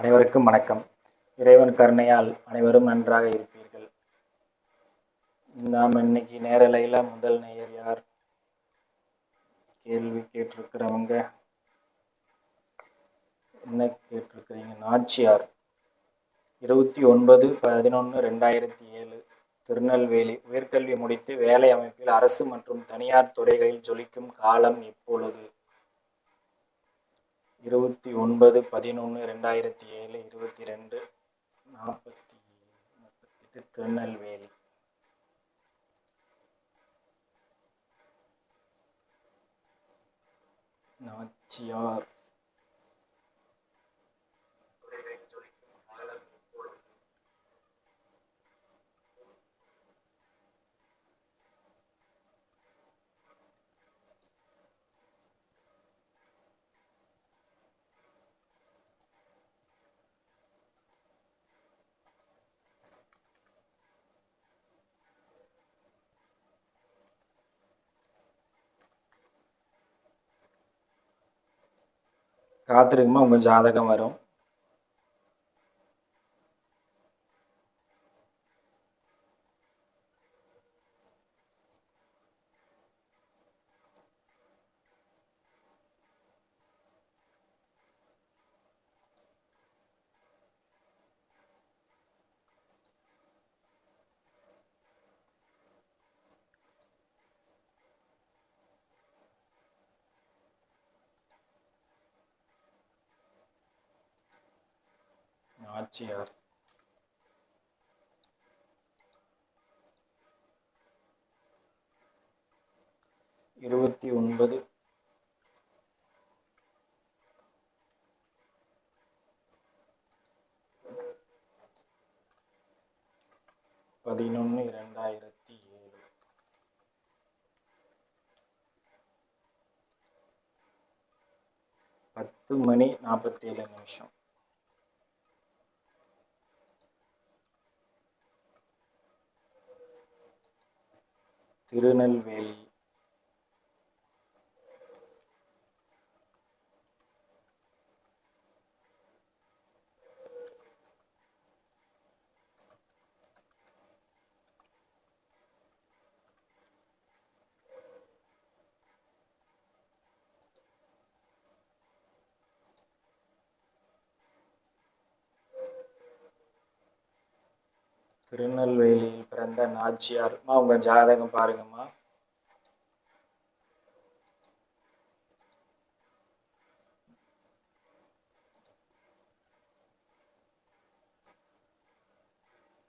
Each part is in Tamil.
அனைவருக்கும் வணக்கம். இறைவன் கருணையால் அனைவரும் நன்றாக இருப்பீர்கள். நாம் இன்னைக்கு நேரலையில் முதல் நேயர் யார்? கேள்வி கேட்டிருக்கிறவங்க என்ன கேட்டிருக்கிறீங்க? நாச்சியார் 29/11/2007 திருநெல்வேலி. உயர்கல்வி முடித்து வேலை அமைப்பில் அரசு மற்றும் தனியார் துறைகளில் ஜொலிக்கும் காலம் எப்பொழுது? 29/11/2007 22:47 திருநெல்வேலி. நாச்சியார் காத்திருக்குமா? உங்கள் ஜாதகம் வரும். நாச்சியார் 29/11/2007 10:47. திருநெல்வேலி. திருநெல்வேலியில் பிறந்த நாச்சியார்மா, உங்க ஜாதகம் பாருங்கம்மா.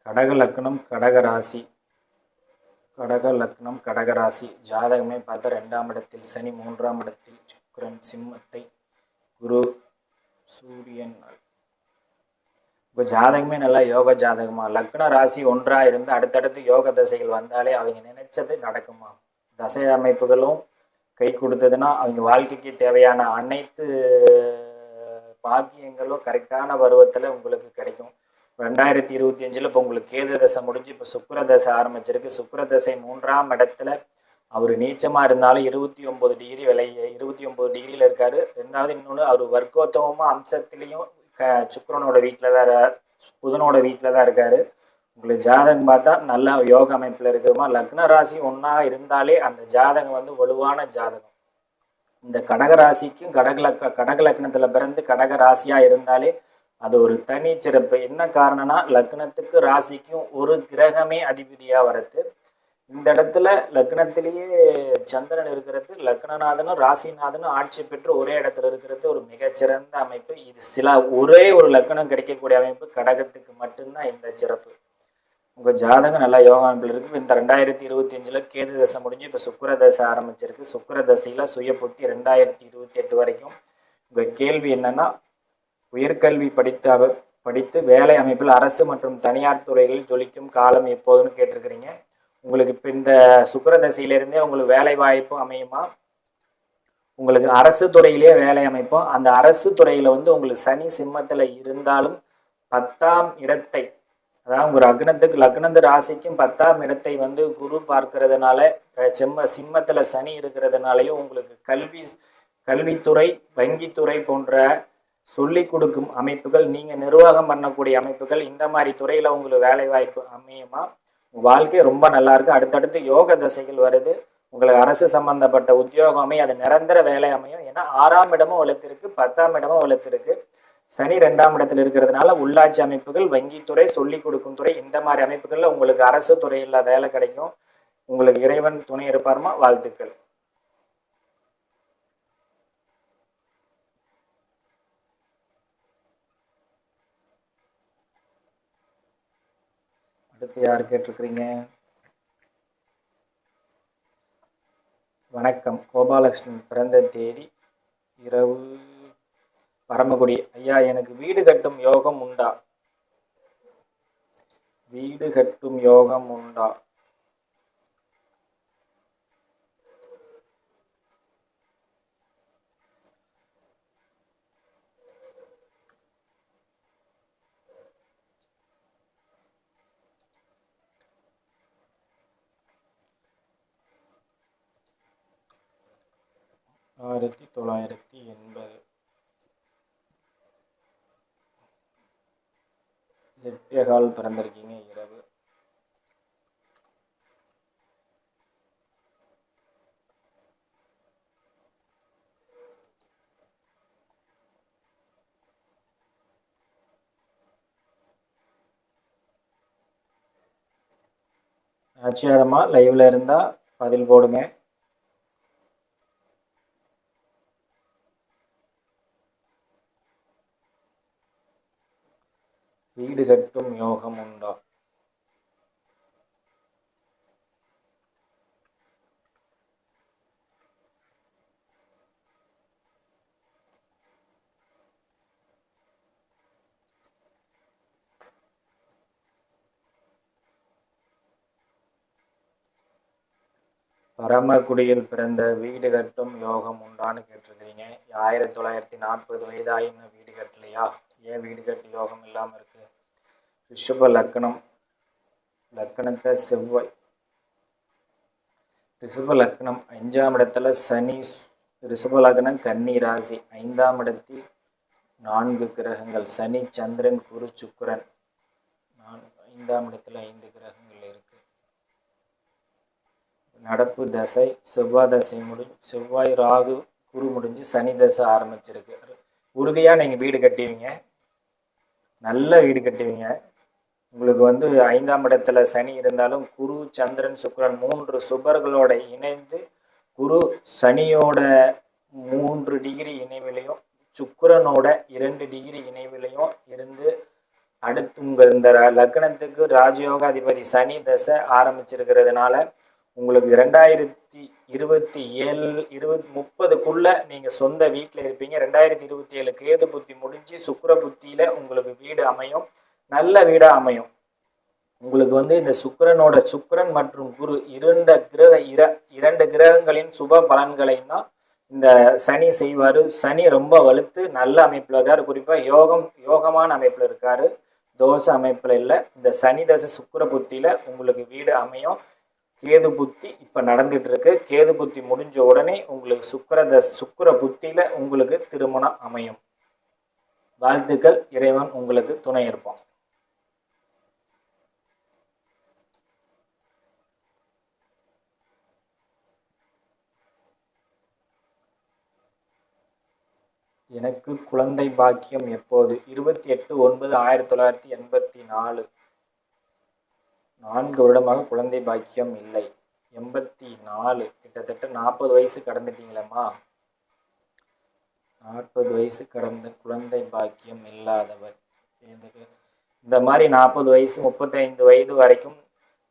கடக லக்னம் கடகராசி. ஜாதகமே பார்த்தா 2ஆம் இடத்தில் சனி, 3ஆம் இடத்தில் சுக்கிரன், சிம்மத்தை குரு, சூரியன். இப்போ ஜாதகமே நல்லா யோக ஜாதகமா. லக்ன ராசி ஒன்றா இருந்து அடுத்தடுத்து யோக தசைகள் வந்தாலே அவங்க நினைச்சது நடக்குமா. தசை அமைப்புகளும் கை கொடுத்ததுன்னா அவங்க வாழ்க்கைக்கு தேவையான அனைத்து பாக்கியங்களும் கரெக்டான பருவத்தில் உங்களுக்கு கிடைக்கும். 2025 இப்போ உங்களுக்கு கேது தசை முடிஞ்சு இப்போ சுக்கிர தசை ஆரம்பிச்சிருக்கு. சுக்கிர தசை 3ஆம் இடத்துல அவர் நீச்சமாக இருந்தாலும் 29 டிகிரி 29 டிகிரியில் இருக்காரு. ரெண்டாவது இன்னொன்று, அவர் வர்க்கோத்தமமாக அம்சத்திலையும் சுக்கிரனோட வீட்டில் தான், புதனோட வீட்டில் தான் இருக்காரு. உங்களுக்கு ஜாதகம் பார்த்தா நல்லா யோக அமைப்பில் இருக்குமா. லக்ன ராசி ஒன்றா இருந்தாலே அந்த ஜாதகம் வந்து வலுவான ஜாதகம். இந்த கடகராசிக்கும் கடக லக்னத்தில் பிறந்து கடக ராசியாக இருந்தாலே அது ஒரு தனி சிறப்பு. என்ன காரணம்னா, லக்னத்துக்கு ராசிக்கும் ஒரு கிரகமே அதிபதியாக வரது. இந்த இடத்துல லக்னத்திலேயே சந்திரன் இருக்கிறது, லக்னநாதனும் ராசிநாதனும் ஆட்சி பெற்று ஒரே இடத்துல இருக்கிறது ஒரு மிகச்சிறந்த அமைப்பு. இது ஒரே ஒரு லக்னம் கிடைக்கக்கூடிய அமைப்பு கடகத்துக்கு மட்டும்தான் இந்த சிறப்பு. உங்கள் ஜாதகம் நல்லா யோகா அமைப்பில் இருக்குது. இந்த 2025 கேது தசை முடிஞ்சு இப்போ சுக்கிர தசை ஆரம்பிச்சிருக்கு. சுக்கிர தசையில் சுய புத்தி 2028 வரைக்கும். உங்கள் கேள்வி என்னன்னா, உயர்கல்வி படித்து வேலை அமைப்பில் அரசு மற்றும் தனியார் துறைகளில் ஜொலிக்கும் காலம் எப்போதுன்னு கேட்டிருக்கிறீங்க. உங்களுக்கு இப்போ இந்த சுக்கிர தசையிலிருந்தே உங்களுக்கு வேலை வாய்ப்பு அமையுமா. உங்களுக்கு அரசு துறையிலேயே வேலை அமைப்போம். அந்த அரசு துறையில் வந்து உங்களுக்கு சனி சிம்மத்தில் இருந்தாலும் 10ஆம் இடத்தை, அதாவது உங்கள் லக்னத்து ராசிக்கும் 10ஆம் இடத்தை வந்து குரு பார்க்கறதுனால, சிம்மத்தில் சனி இருக்கிறதுனாலையும் உங்களுக்கு கல்வித்துறை, வங்கித்துறை போன்ற சொல்லிக் கொடுக்கும் அமைப்புகள், நீங்கள் நிர்வாகம் பண்ணக்கூடிய அமைப்புகள், இந்த மாதிரி துறையில் உங்களுக்கு வேலை வாய்ப்பு அமையுமா? உங்கள் வாழ்க்கை ரொம்ப நல்லா இருக்கு. அடுத்தடுத்து யோக தசைகள் வருது. உங்களுக்கு அரசு சம்பந்தப்பட்ட உத்தியோகம் அமையும். அது நிரந்தர வேலை அமையும். ஏன்னா 6ஆம் இடமும் வளர்த்திருக்கு, 10ஆம் இடமும் வளர்த்திருக்கு. சனி 2ஆம் இடத்துல இருக்கிறதுனால உள்ளாட்சி அமைப்புகள், வங்கித்துறை, சொல்லிக் கொடுக்கும் துறை, இந்த மாதிரி அமைப்புகளில் உங்களுக்கு அரசு துறையில் வேலை கிடைக்கும். உங்களுக்கு இறைவன் துணை இருப்பார்மா. வாழ்த்துக்கள். அடுத்து யார் கேட்டிருக்கிறீங்க? வணக்கம். கோபாலகிருஷ்ணன் பிறந்த தேதி இரவு. பரமக்குடி. ஐயா, எனக்கு வீடு கட்டும் யோகம் உண்டா? வீடு கட்டும் யோகம் உண்டா? ஆயிரத்தி 980. 8:15 பிறந்திருக்கீங்க இரவு. ஆச்சியாரமா லைவ்ல இருந்தா பதில் போடுங்க. வீடு கட்டும் யோகம் உண்டா? பரமக்குடியில் பிறந்த வீடு கட்டும் யோகம் உண்டான்னு கேட்டிருக்கிறீங்க. 1940 வயதாயின்னு வீடு கட்டலையா? ஏன் வீடு கட்டு யோகம் இல்லாமல் இருக்கு? ரிஷப லக்னம். லக்னத்தை செவ்வாய். ரிஷப லக்னம் 5ஆம் இடத்துல சனி. ரிஷப லக்னம் கன்னி ராசி. 5ஆம் இடத்தில் 4 கிரகங்கள், சனி, சந்திரன், குரு, சுக்கிரன். 5ஆம் இடத்துல 5 கிரகங்கள் இருக்கு. நடப்பு தசை செவ்வாய் தசை முடிஞ்சு, செவ்வாய் ராகு குரு முடிஞ்சு சனி தசை ஆரம்பிச்சிருக்கு. உறுதியாக நீங்கள் வீடு கட்டுவீங்க, நல்ல வீடு கட்டுவீங்க. உங்களுக்கு 5ஆம் இடத்துல சனி இருந்தாலும் குரு, சந்திரன், சுக்கிரன் 3 சுபர்களோட இணைந்து, குரு சனியோட 3 டிகிரி இணைவிலையும் சுக்கிரனோட 2 டிகிரி இணைவிலையும் இருந்து, அடுத்து உங்கள் இந்த லக்னத்துக்கு ராஜயோகாதிபதி சனி தசை ஆரம்பிச்சிருக்கிறதுனால உங்களுக்கு 2027-30க்குள்ள நீங்கள் சொந்த வீட்டில் இருப்பீங்க. 2027 கேது புத்தி முடிஞ்சு சுக்கிர புத்தியில் உங்களுக்கு வீடு அமையும், நல்ல வீடாக அமையும். உங்களுக்கு இந்த சுக்கிரன் மற்றும் குரு இரண்டு கிரகங்களின் சுப பலன்களையும் தான் இந்த சனி செய்வார். சனி ரொம்ப வலுத்து நல்ல அமைப்பில் இருக்கார். குறிப்பாக யோகமான அமைப்பில் இருக்கார், தோஷ அமைப்பில் இல்லை. இந்த சனி தசை சுக்கிர புத்தியில் உங்களுக்கு வீடு அமையும். கேது புத்தி இப்போ நடந்துட்டு இருக்கு. கேது புத்தி முடிஞ்ச உடனே உங்களுக்கு சுக்கிர புத்தியில உங்களுக்கு திருமணம் அமையும். வாழ்த்துக்கள். இறைவன் உங்களுக்கு துணை இருப்பான். எனக்கு குழந்தை பாக்கியம் எப்போது? 28/9/1984. 4 வருடமாக குழந்தை பாக்கியம் இல்லை. 84, கிட்டத்தட்ட 40 வயசு கடந்துட்டீங்களம்மா. 40 வயசு கடந்த குழந்தை பாக்கியம் இல்லாதவர். இந்த மாதிரி 40 வயசு 35 வயது வரைக்கும்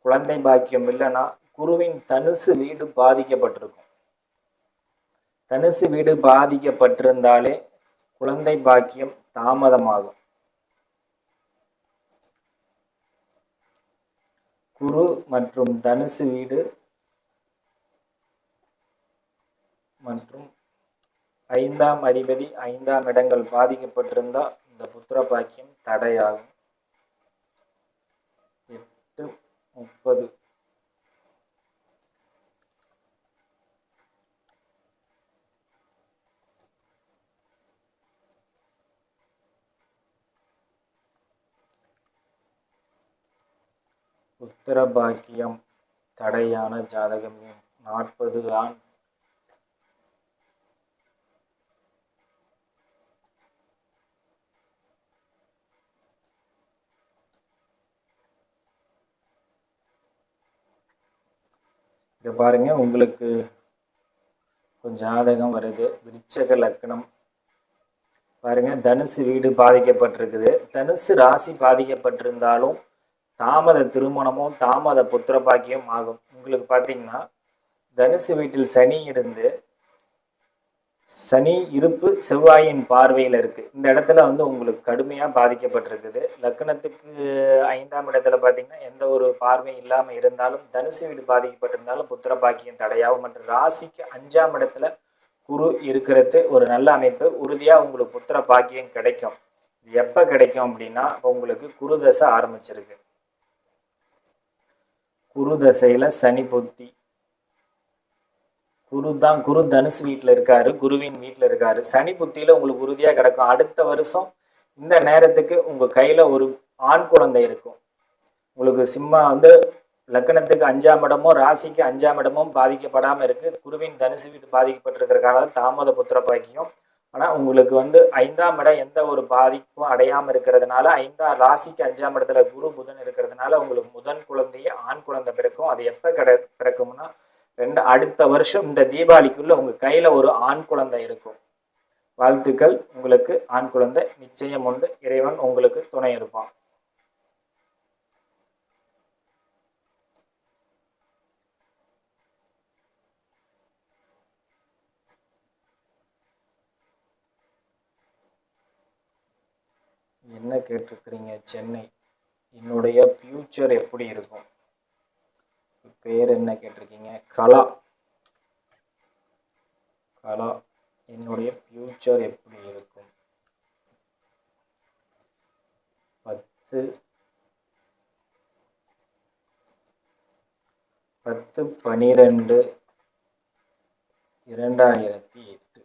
குழந்தை பாக்கியம் இல்லைன்னா குருவின் தனுசு வீடு பாதிக்கப்பட்டிருக்கும். தனுசு வீடு பாதிக்கப்பட்டிருந்தாலே குழந்தை பாக்கியம் தாமதமாகும். குரு மற்றும் தனுசு வீடு மற்றும் 5ஆம் அதிபதி 5ஆம் இடங்கள் பாதிக்கப்பட்டிருந்தால் இந்த புத்திர பாக்கியம் தடையாகும். 8:30. புத்திர பாக்கியம் தடையான ஜாதகம் 40 ஆண் இங்க பாருங்க, உங்களுக்கு கொஞ்சம் ஜாதகம் வருது. விருச்சக லக்னம் பாருங்க, தனுசு வீடு பாதிக்கப்பட்டிருக்குது. தனுசு ராசி பாதிக்கப்பட்டிருந்தாலும் தாமத திருமணமும் தாமத புத்திர பாக்கியம் ஆகும். உங்களுக்கு பார்த்தீங்கன்னா தனுசு வீட்டில் சனி இருந்து சனி இருப்பு செவ்வாயின் பார்வையில் இருக்கு. இந்த இடத்துல வந்து உங்களுக்கு கடுமையாக பாதிக்கப்பட்டிருக்குது. லக்னத்துக்கு 5ஆம் இடத்துல பார்த்தீங்கன்னா எந்த ஒரு பார்வையும் இல்லாமல் இருந்தாலும் தனுசு வீடு பாதிக்கப்பட்டிருந்தாலும் புத்திர பாக்கியம் தடையாகும். மற்றும் ராசிக்கு 5ஆம் இடத்துல குரு இருக்கிறது ஒரு நல்ல அமைப்பு. உறுதியாக உங்களுக்கு புத்திர பாக்கியம் கிடைக்கும். எப்போ கிடைக்கும் அப்படின்னா உங்களுக்கு குரு தசை ஆரம்பிச்சிருக்கு. குரு தசையில சனி புத்தி, குரு தனுசு வீட்டில் இருக்காரு, குருவின் வீட்டில் இருக்காரு. சனி புத்தியில உங்களுக்கு உறுதியாக கிடைக்கும். அடுத்த வருஷம் இந்த நேரத்துக்கு உங்க கையில ஒரு ஆண் குழந்தை இருக்கும். உங்களுக்கு சிம்மா வந்து லக்னத்துக்கு 5ஆம் இடமும் ராசிக்கு 5ஆம் இடமும் பாதிக்கப்படாமல் இருக்கு. குருவின் தனுசு வீடு பாதிக்கப்பட்டிருக்கிற காலம் தாமத புத்திர பாக்கியம். ஆனால் உங்களுக்கு வந்து 5ஆம் இடம் எந்த ஒரு பாதிப்பும் அடையாமல் இருக்கிறதுனால, ராசிக்கு 5ஆம் இடத்துல குரு புதன் இருக்கிறதுனால உங்களுக்கு முதன் குழந்தையே ஆண் குழந்தை பிறக்கும். அது எப்போ பிறக்கும்னா அடுத்த வருஷம் இந்த தீபாவளிக்குள்ள உங்க கையில ஒரு ஆண் குழந்தை இருக்கும். வாழ்த்துக்கள், உங்களுக்கு ஆண் குழந்தை நிச்சயம் உண்டு. இறைவன் உங்களுக்கு துணை இருப்பான். என்ன கேட்டிருக்கிறீங்க? சென்னை, என்னுடைய ஃபியூச்சர் எப்படி இருக்கும்? பேர் என்ன கேட்டிருக்கீங்க? கலா. கலா, என்னுடைய ஃபியூச்சர் எப்படி இருக்கும்? 10/12/2008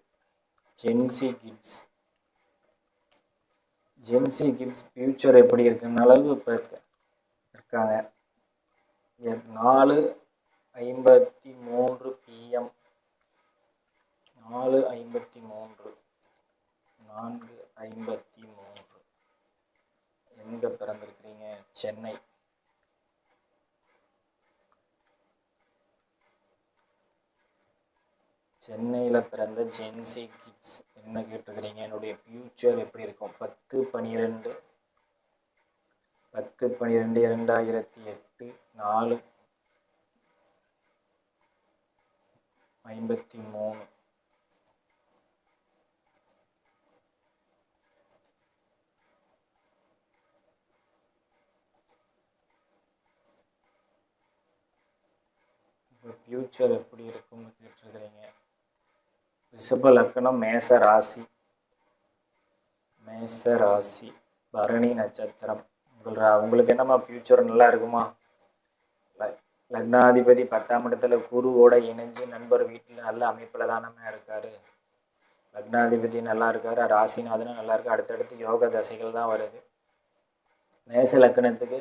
Gen Z kids. Gen Z kids future எப்படி இருக்குன்னு அளவு இப்போ இருக்காங்க. 4:53 PM 4:53 எங்க பிறந்திருக்கிறீங்க? சென்னை. சென்னையில் பிறந்த ஜென்சி கிட்ஸ் என்ன கேட்டுக்கிறீங்க? என்னுடைய ஃபியூச்சர் எப்படி இருக்கும்? 10/12/2008 4:53. ஃபியூச்சர் எப்படி இருக்கும்னு கேட்டிருக்கிறீங்க. ரிஷப லக்னம், மேச ராசி, பரணி நட்சத்திரம். உங்களுக்கு என்னம்மா ஃபியூச்சர் நல்லா இருக்குமா? லக்னாதிபதி 10ஆம் இடத்துல குருவோட இணைஞ்சு நண்பர் வீட்டில் நல்ல அமைப்பில் தானே இருக்காரு. லக்னாதிபதி நல்லா இருக்காரு, ராசிநாதனும் நல்லா இருக்கு. அடுத்தடுத்து யோக தசைகள் தான் வருது. மேச லக்னத்துக்கு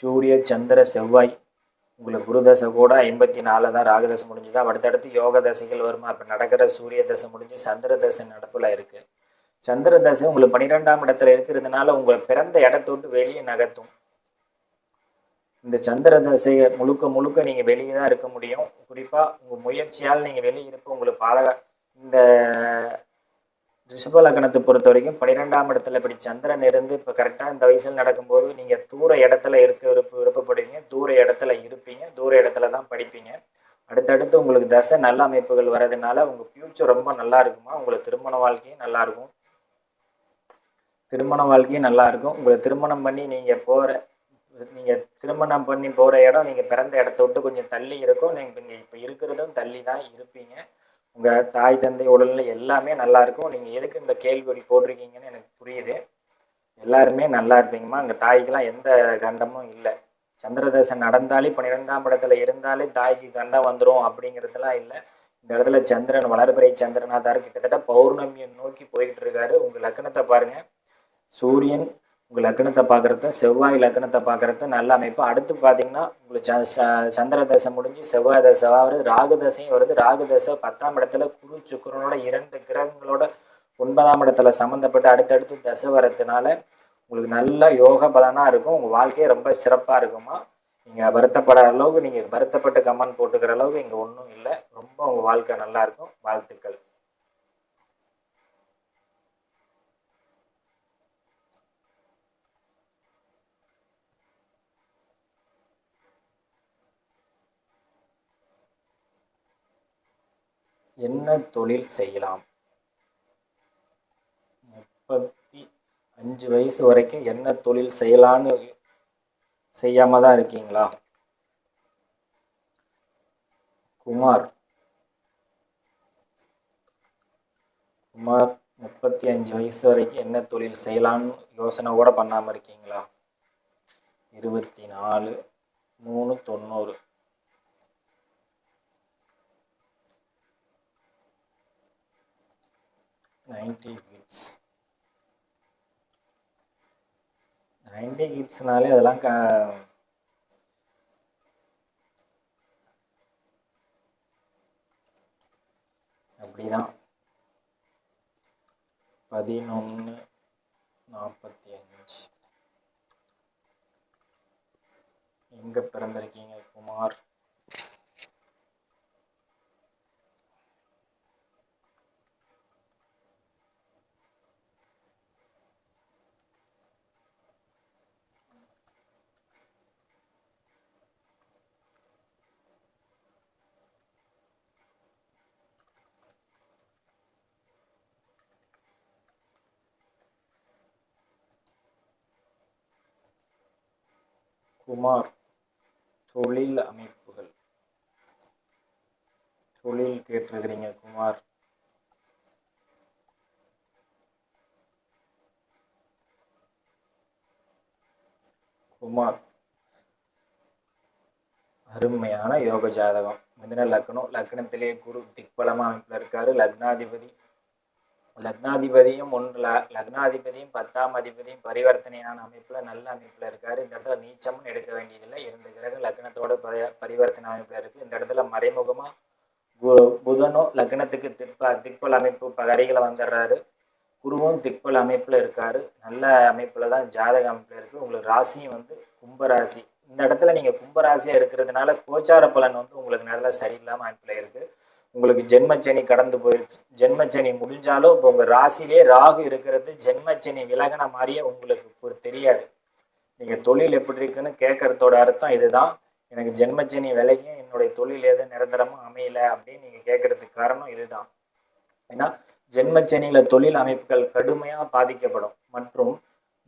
சூரிய சந்திர செவ்வாய். உங்களுக்கு குரு தசை கூட 54 தான், ராகு தசை முடிஞ்சுதான். அடுத்தடுத்து யோக தசைகள் வருமா? இப்போ நடக்கிற சூரிய தசை முடிஞ்சு சந்திர தசை நடப்பில் இருக்கு. சந்திர தசை உங்களுக்கு 12ஆம் இடத்துல இருக்கிறதுனால உங்களை பிறந்த இடத்த விட்டு வெளியே நகர்த்தும். இந்த சந்திர தசையை முழுக்க நீங்கள் வெளியே தான் இருக்க முடியும். குறிப்பாக உங்கள் முயற்சியால் நீங்கள் வெளியே இருப்ப உங்களுக்கு இந்த ரிஷப லக்னத்தை பொறுத்த வரைக்கும் 12ஆம் இடத்துல இப்படி சந்திரன் இருந்து இப்போ கரெக்டாக இந்த வயசில் நடக்கும்போது நீங்கள் தூர இடத்துல விருப்பப்படுவீங்க, தூர இடத்துல இருப்பீங்க, தூர இடத்துல தான் படிப்பீங்க. அடுத்தடுத்து உங்களுக்கு தசை நல்ல அமைப்புகள் வர்றதுனால உங்கள் ஃபியூச்சர் ரொம்ப நல்லா இருக்குமா? உங்களுக்கு திருமண வாழ்க்கையும் நல்லா இருக்கும். உங்களை திருமணம் பண்ணி போகிற இடம் நீங்கள் பிறந்த இடத்த விட்டு கொஞ்சம் தள்ளி இருக்கும். நீங்கள் இப்போ இருக்கிறதும் தள்ளி தான் இருப்பீங்க. உங்கள் தாய் தந்தை உடல்நிலை எல்லாமே நல்லாயிருக்கும். நீங்கள் எதுக்கு இந்த கேள்வி போட்டிருக்கீங்கன்னு எனக்கு புரியுது. எல்லாருமே நல்லா இருப்பீங்கம்மா. அங்கே தாய்க்கெலாம் எந்த கண்டமும் இல்லை. சந்திரதசை நடந்தாலே 12ஆம் இடத்துல இருந்தாலே தாய்க்கு கண்டம் வந்துடும் அப்படிங்கிறதுலாம் இல்லை. இந்த இடத்துல சந்திரன் வளர்பிறை சந்திரனாதார் கிட்டத்தட்ட பௌர்ணமியை நோக்கி போய்கிட்டு இருக்காரு. உங்கள் லக்னத்தை பாருங்கள். சூரியன் உங்கள் லக்னத்தை பார்க்குறதும் செவ்வாய் லக்னத்தை பார்க்குறதும் நல்ல அமைப்பு. அடுத்து பார்த்தீங்கன்னா உங்களுக்கு சந்திர தசை முடிஞ்சு செவ்வாய் தசை வருது, ராகு தசையும் வருது. ராகு தசை 10ஆம் இடத்துல குரு சுக்கிரனோட 2 கிரகங்களோட 9ஆம் இடத்துல சம்மந்தப்பட்டு அடுத்தடுத்து தசை வரதுனால உங்களுக்கு நல்ல யோக பலனாக இருக்கும். உங்கள் வாழ்க்கையே ரொம்ப சிறப்பாக இருக்குமா. நீங்கள் வருத்தப்படாத அளவுக்கு, நீங்கள் வருத்தப்பட்டு கமெண்ட் போட்டுக்கிற அளவுக்கு இங்கே ஒன்றும் இல்லை. ரொம்ப உங்கள் வாழ்க்கை நல்லாயிருக்கும். வாழ்த்துக்கள். என்ன தொழில் செய்யலாம்? 35 வயசு வரைக்கும் என்ன தொழில் செய்யலான்னு செய்யாம தான் இருக்கீங்களா? குமார் 35 வயசு வரைக்கும் என்ன தொழில் செய்யலான்னு யோசனை கூட பண்ணாமல் இருக்கீங்களா? 24/3/90 90 கிட்ஸ். 90 கிட்ஸ்னாலே அதெல்லாம் அப்படிதான். 11/45 எங்க பிறந்திருக்கீங்க குமார்? குமார் தொழில் அமைப்புகள், தொழில் கேட்டிருக்கிறீங்க குமார். குமார் அருமையான யோக ஜாதகம். மிதுன லக்னம், லக்னத்திலே குரு திக்பலமா அமைப்பில் இருக்காரு. லக்னாதிபதியும் 10ஆம் அதிபதியும் பரிவர்த்தனையான அமைப்பில் நல்ல அமைப்பில் இருக்காரு. இந்த இடத்துல நீச்சமும் எடுக்க வேண்டியதில்லை. 2 கிரகம் லக்னத்தோட பரிவர்த்தனை அமைப்பில் இருக்குது. இந்த இடத்துல மறைமுகமாக புதனும் லக்னத்துக்கு திக்பல் அமைப்பு கரிகளை வந்துடுறாரு. குருவும் திக்பல் அமைப்பில் இருக்காரு. நல்ல அமைப்பில் தான் ஜாதக அமைப்பில் இருக்குது. உங்களுக்கு ராசியும் கும்பராசி. இந்த இடத்துல நீங்கள் கும்பராசியாக இருக்கிறதுனால கோச்சார பலன் உங்களுக்கு நல்லா சரியில்லாமல் அமைப்பில் இருக்குது. உங்களுக்கு ஜென்மச்சனி கடந்து போயிடுச்சு. ஜென்மச்சனி முடிஞ்சாலும் இப்போ உங்கள் ராசியிலே ராகு இருக்கிறது ஜென்மச்சனி விலகின மாதிரியே உங்களுக்கு தெரியாது. நீங்கள் தொழில் எப்படி இருக்குன்னு கேட்கறதோட அர்த்தம் இதுதான். எனக்கு ஜென்மச்சனி விலகியும் என்னுடைய தொழில் எதுவும் நிரந்தரமாக அமையல அப்படின்னு நீங்கள் கேட்கறதுக்கு காரணம் இதுதான். ஏன்னா ஜென்மச்சனியில் தொழில் அமைப்புகள் கடுமையாக பாதிக்கப்படும். மற்றும்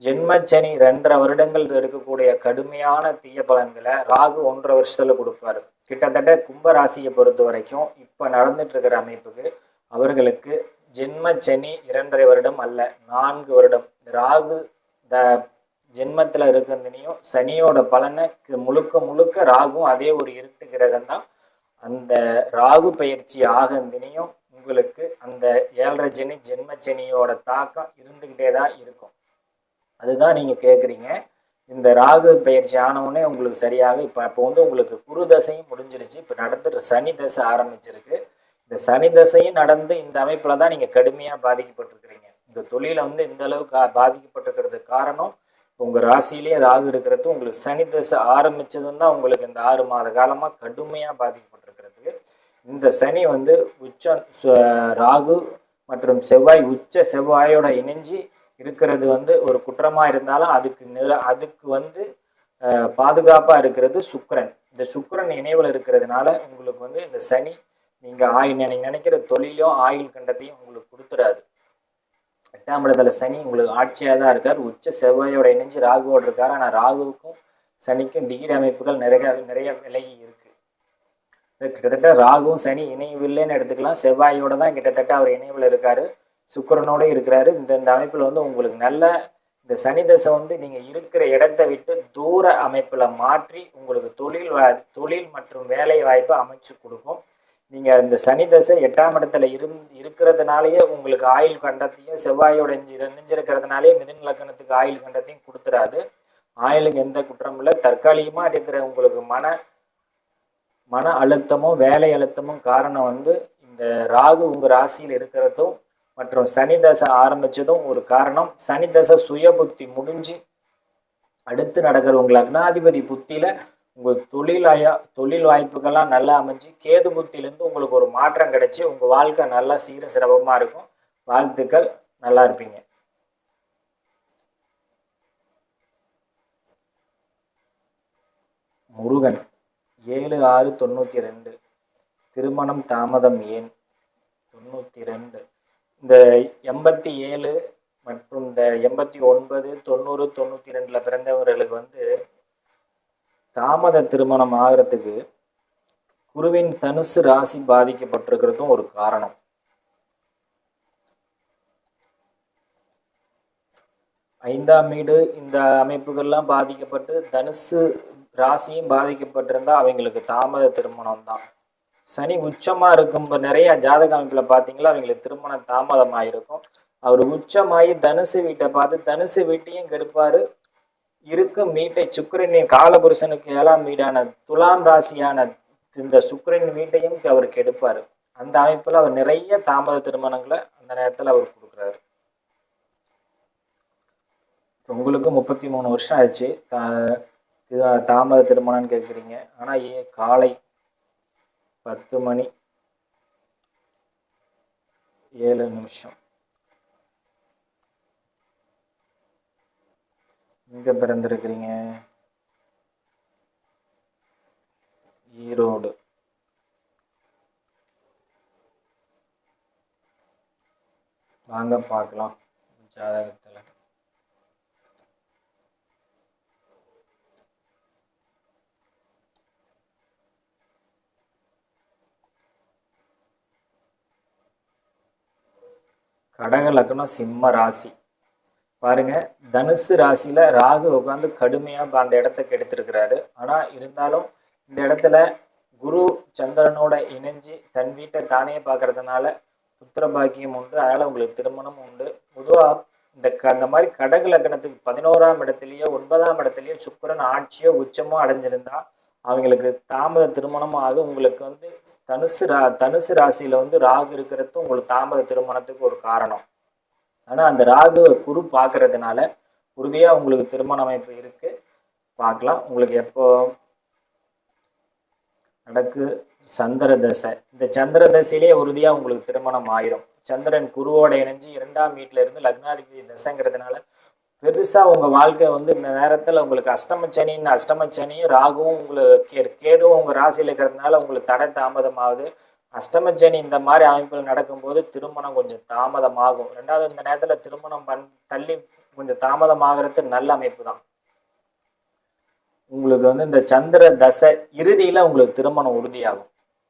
ஜென்மச்சனி 2.5 வருடங்கள் எடுக்கக்கூடிய கடுமையான தீய பலன்களை ராகு 1.5 வருஷத்துல கொடுப்பாரு. கிட்டத்தட்ட கும்பராசியை பொறுத்த வரைக்கும் இப்போ நடந்துட்டு இருக்கிற அமைப்புக்கு அவர்களுக்கு ஜென்மச்சனி 2.5 வருடம் அல்ல, 4 வருடம். ராகு ஜென்மத்தில் இருக்கிறதுனையும் சனியோட பலனை முழுக்க ராகும் அதே ஒரு இருட்டு கிரகம் தான். அந்த ராகு பயிற்சி ஆகந்தினையும் உங்களுக்கு அந்த 7.5 சனி ஜென்மச்சனியோட தாக்கம் இருந்துக்கிட்டே தான் இருக்கும். அதுதான் நீங்கள் கேட்குறீங்க. இந்த ராகு பயிற்சி ஆனவுடனே உங்களுக்கு சரியாக இப்போ உங்களுக்கு குரு தசையும் முடிஞ்சிருச்சு. இப்போ நடந்துட்டு சனி தசை ஆரம்பிச்சிருக்கு. இந்த சனி தசையும் நடந்து இந்த அமைப்பில் தான் நீங்கள் கடுமையாக பாதிக்கப்பட்டிருக்கிறீங்க. இந்த தொழிலை இந்த அளவுக்கு பாதிக்கப்பட்டிருக்கிறதுக்கு காரணம் உங்கள் ராசியிலேயே ராகு இருக்கிறது. உங்களுக்கு சனி தசை ஆரம்பித்ததும் தான் உங்களுக்கு இந்த 6 மாத காலமாக கடுமையாக பாதிக்கப்பட்டிருக்கிறதுக்கு. இந்த சனி உச்சம் ராகு மற்றும் செவ்வாய் உச்ச செவ்வாயோட இணைஞ்சி இருக்கிறது ஒரு குற்றமாக இருந்தாலும் அதுக்கு பாதுகாப்பாக இருக்கிறது சுக்கிரன். இந்த சுக்கிரன் இணைவில் இருக்கிறதுனால உங்களுக்கு இந்த சனி நீங்கள் நினைக்கிற தொழிலும் ஆயுள் கண்டத்தையும் உங்களுக்கு கொடுத்துடாது. 8ஆம் இடத்துல சனி உங்களுக்கு ஆட்சியாக தான் இருக்கார். உச்ச செவ்வாயோட இணைஞ்சு ராகுவோடு இருக்கார். ஆனால் ராகுவுக்கும் சனிக்கும் டிகிரி அமைப்புகள் நிறைய விலகி இருக்கு. கிட்டத்தட்ட ராகுவும் சனி இணைவில்லைன்னு எடுத்துக்கலாம். செவ்வாயோட தான் கிட்டத்தட்ட அவர் இணைவில் இருக்காரு, சுக்கிரனோட இருக்கிறாரு. இந்த அமைப்பில் உங்களுக்கு நல்ல இந்த சனி தசை நீங்கள் இருக்கிற இடத்தை விட்டு தூர அமைப்பில் மாற்றி உங்களுக்கு தொழில் மற்றும் வேலை வாய்ப்பை அமைச்சு கொடுக்கும். நீங்கள் இந்த சனி தசை 8ஆம் இடத்துல இருக்கிறதுனாலேயே உங்களுக்கு ஆயுள் கண்டத்தையும் செவ்வாயோட இணைஞ்சிருக்கிறதுனாலே மிதுன லக்னத்துக்கு ஆயுள் கண்டத்தையும் கொடுத்துறாது. ஆயுளுக்கு எந்த குற்றமும் இல்லை. தற்காலிகமாக இருக்கிற உங்களுக்கு மன அழுத்தமும் வேலை அழுத்தமும் காரணம் வந்து இந்த ராகு உங்கள் ராசியில் இருக்கிறதும் மற்றும் சனி தசை ஆரம்பித்ததும் ஒரு காரணம். சனி தசை சுய புத்தி முடிஞ்சு அடுத்து நடக்கிற உங்கள் லக்னாதிபதி புத்தியில் உங்கள் தொழில் வாய்ப்புகள்லாம் நல்லா அமைஞ்சு கேது புத்தியிலேருந்து உங்களுக்கு ஒரு மாற்றம் கிடைச்சி உங்கள் வாழ்க்கை நல்லா சீர சிறப்பமாக இருக்கும். வாழ்த்துக்கள், நல்லா இருப்பீங்க. முருகன் 7/6/92 திருமணம் தாமதம் ஏன்? 92 இந்த 87 மற்றும் இந்த 89, 90, 92 பிறந்தவர்களுக்கு வந்து தாமத திருமணம் ஆகிறதுக்கு குருவின் தனுசு ராசி பாதிக்கப்பட்டிருக்கிறதும் ஒரு காரணம். ஐந்தாம் வீடு இந்த அமைப்புகள்லாம் பாதிக்கப்பட்டு தனுசு ராசியும் பாதிக்கப்பட்டிருந்தா அவங்களுக்கு தாமத திருமணம் தான். சனி உச்சமாக இருக்கும் நிறைய ஜாதக அமைப்பில் பார்த்தீங்களா அவங்களுக்கு திருமணம் தாமதமாக இருக்கும். அவர் உச்சமாகி தனுசு வீட்டை பார்த்து தனுசு வீட்டையும் கெடுப்பார். இருக்கும் வீட்டை சுக்கிரனின் காலபுருஷனுக்கு 7ஆம் வீடான துலாம் ராசியான இந்த சுக்கிரன் வீட்டையும் அவர் கெடுப்பார். அந்த அமைப்பில் அவர் நிறைய தாமத திருமணங்களை அந்த நேரத்தில் அவர் கொடுக்குறாரு. உங்களுக்கு 33 வருஷம் ஆயிடுச்சு தாமத திருமணம்னு கேட்குறீங்க. ஆனால் காலை 10 மணி 7 நிமிஷம் எங்கே பிறந்திருக்கிறீங்க? ஈரோடு. வாங்க பார்க்கலாம் ஜாதகத்தில். கடக லக்னம் சிம்ம ராசி. பாருங்க, தனுசு ராசியில ராகு உட்காந்து கடுமையா அந்த இடத்த கெடுத்திருக்கிறாரு. ஆனா இருந்தாலும் இந்த இடத்துல குரு சந்திரனோட இணைஞ்சு தன் வீட்டை தானே பார்க்கறதுனால புத்திர பாக்கியம் உண்டு. அதனால உங்களுக்கு திருமணம் உண்டு. பொதுவா அந்த மாதிரி கடக லக்னத்துக்கு 11ஆம் இடத்துலயோ 9ஆம் இடத்துலயோ சுக்கிரன் ஆட்சியோ உச்சமோ அடைஞ்சிருந்தா அவங்களுக்கு தாமத திருமணமும் ஆகும். உங்களுக்கு வந்து தனுசு ராசியில வந்து ராகு இருக்கிறது உங்களுக்கு தாமத திருமணத்துக்கு ஒரு காரணம். ஆனால் அந்த ராகு குரு பார்க்கறதுனால உறுதியாக உங்களுக்கு திருமண அமைப்பு இருக்கு. பார்க்கலாம். உங்களுக்கு எப்போ நடக்கு? சந்திர தசை. இந்த சந்திர தசையிலே உறுதியாக உங்களுக்கு திருமணம் ஆயிரும். சந்திரன் குருவோட இணைஞ்சு 2ஆம் வீட்டில இருந்து லக்னாதிபதி தசைங்கிறதுனால பெருசாக உங்கள் வாழ்க்கை வந்து இந்த நேரத்தில் உங்களுக்கு அஷ்டமச்சனியும் ராகுவும் உங்களுக்கு கேதுவும் உங்கள் ராசியில் இருக்கிறதுனால உங்களுக்கு தடை தாமதமாகுது. அஷ்டமச்சனி இந்த மாதிரி அமைப்பில் நடக்கும்போது திருமணம் கொஞ்சம் தாமதமாகும். ரெண்டாவது இந்த நேரத்தில் திருமணம் தள்ளி கொஞ்சம் தாமதமாகிறது நல்ல அமைப்பு தான். உங்களுக்கு வந்து இந்த சந்திர தசை இறுதியில் உங்களுக்கு திருமணம் உறுதியாகும்.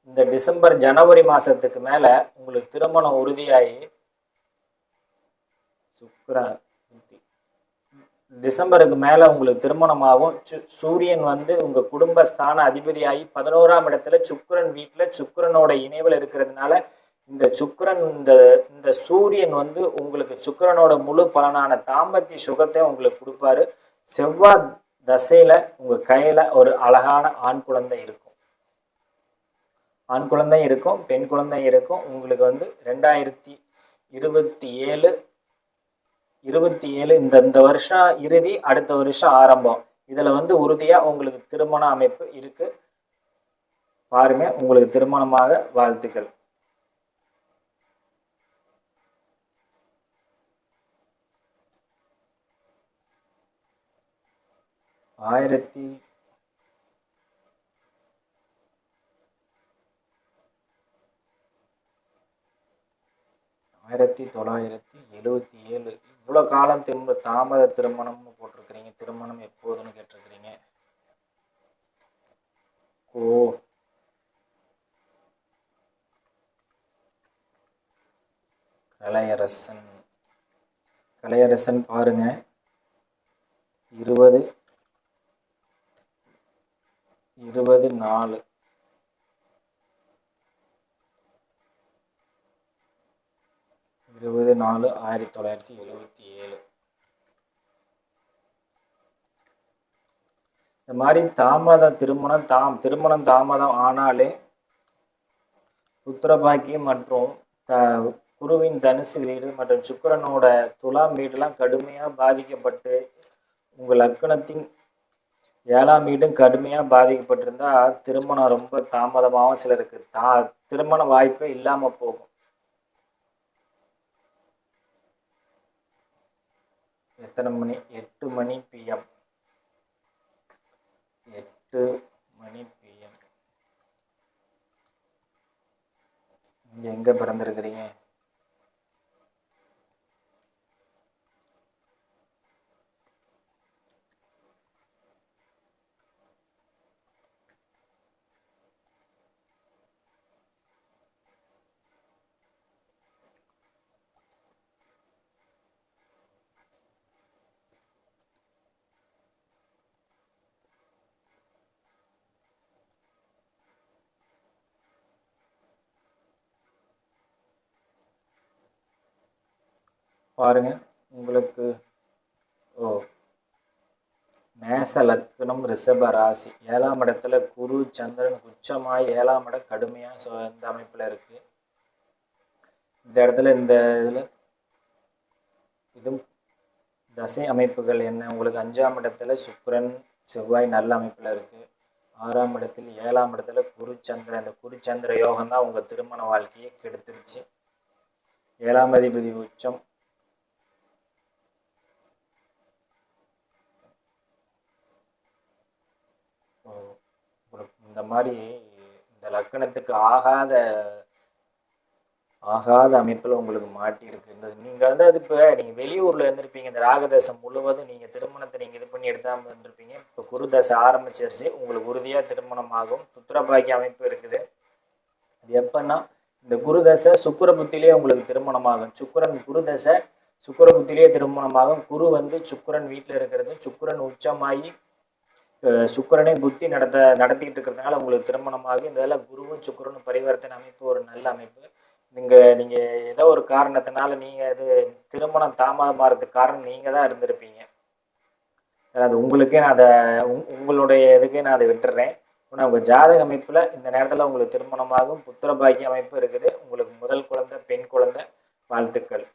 இந்த டிசம்பர் ஜனவரி மாதத்துக்கு மேலே உங்களுக்கு திருமணம் உறுதியாகி டிசம்பருக்கு மேலே உங்களுக்கு திருமணமாகும். சூரியன் வந்து உங்கள் குடும்பஸ்தான அதிபதியாகி 11ஆம் இடத்துல சுக்கிரன் வீட்டில் சுக்கிரனோட இணைவில் இருக்கிறதுனால இந்த சுக்கிரன் இந்த சூரியன் வந்து உங்களுக்கு சுக்கிரனோட முழு பலனான தாம்பத்திய சுகத்தை உங்களுக்கு கொடுப்பாரு. செவ்வாய் தசையில் உங்கள் கையில் ஒரு அழகான ஆண் குழந்தை இருக்கும். ஆண் குழந்தை இருக்கும், பெண் குழந்தை இருக்கும். உங்களுக்கு வந்து 2027 இந்த வருஷம் இறுதி, அடுத்த வருஷம் ஆரம்பம். இதில் வந்து உறுதியாக உங்களுக்கு திருமண அமைப்பு இருக்கு. பாருங்க, உங்களுக்கு திருமணமாக வாழ்த்துக்கள். ஆயிரத்தி 1977 இவ்வளோ காலம் தாமத திருமணம்னு போட்டிருக்கிறீங்க. திருமணம் எப்போதுன்னு கேட்டிருக்கிறீங்க. ஓ, கலையரசன் பாருங்க, 20/4 2/4/1977. இந்த மாதிரி திருமணம் தாமதம் ஆனாலே புத்திரபாக்கியம் மற்றும் குருவின் தனுசு வீடு மற்றும் சுக்கிரனோட துலாம் வீடுலாம் கடுமையாக பாதிக்கப்பட்டு உங்கள் லக்னத்தின் 7ஆம் வீடும் கடுமையாக பாதிக்கப்பட்டிருந்தா திருமணம் ரொம்ப தாமதமாகவும் சிலருக்கு திருமண வாய்ப்பே இல்லாமல் போகும். எத்தனை மணி? 8 மணி PM. 8 மணி PM. நீங்க எங்க பிறந்திருக்கிறீங்க? பாருங்க உங்களுக்கு மேச லக்னம் ரிஷப ராசி 7ஆம் இடத்துல குரு சந்திரன் உச்சமாய் 7ஆம் இடம் கடுமையாக இந்த அமைப்பில் இருக்கு. இந்த இடத்துல இதுவும் தசை அமைப்புகள் என்ன? உங்களுக்கு 5ஆம் இடத்துல சுக்கிரன் செவ்வாய் நல்ல அமைப்பில் இருக்கு. 6ஆம் இடத்துல 7ஆம் இடத்துல குருச்சந்திரன். இந்த குருச்சந்திர யோகம் தான் உங்கள் திருமண வாழ்க்கையை கெடுத்துருச்சு. 7ஆம் அதிபதி உச்சம். இந்த மாதிரி இந்த லக்கணத்துக்கு ஆகாத அமைப்பில் உங்களுக்கு மாட்டியிருக்கு. நீங்கள் வந்து அது இப்போ நீங்கள் வெளியூரில் இருந்திருப்பீங்க. இந்த ராகதசம் முழுவதும் நீங்கள் திருமணத்தை நீங்கள் இது பண்ணி எடுத்தாமல் இருந்திருப்பீங்க. இப்போ குருதசை ஆரம்பிச்சிருச்சு. உங்களுக்கு உறுதியாக திருமணமாகும். புத்திரபாக்கிய அமைப்பு இருக்குது. அது எப்பன்னா இந்த குருதசை சுக்கிர புத்திலே உங்களுக்கு திருமணமாகும். குருதசை சுக்கிர புத்திலே திருமணமாகும். குரு வந்து சுக்கிரன் வீட்டில் இருக்கிறது. சுக்கிரன் உச்சமாகி சுக்கிரனை புத்தி நடத்திக்கிட்டு இருக்கிறதுனால உங்களுக்கு திருமணமாகி இதெல்லாம் குருவும் சுக்கிரனும் பரிவர்த்தனை அமைப்பு ஒரு நல்ல அமைப்பு. நீங்கள் ஏதோ ஒரு காரணத்தினால நீங்கள் இது திருமணம் தாமதமாகிறதுக்கு காரணம் நீங்கள் தான் இருந்திருப்பீங்க. அது உங்களுக்கே நான் உங்களுடைய இதுக்கே நான் அதை விட்டுறேன். ஆனால் உங்கள் ஜாதக அமைப்பில் இந்த நேரத்தில் உங்களுக்கு திருமணமாகும். புத்திரபாக்கிய அமைப்பு இருக்குது. உங்களுக்கு முதல் குழந்தை பெண் குழந்தை. வாழ்த்துக்கள்.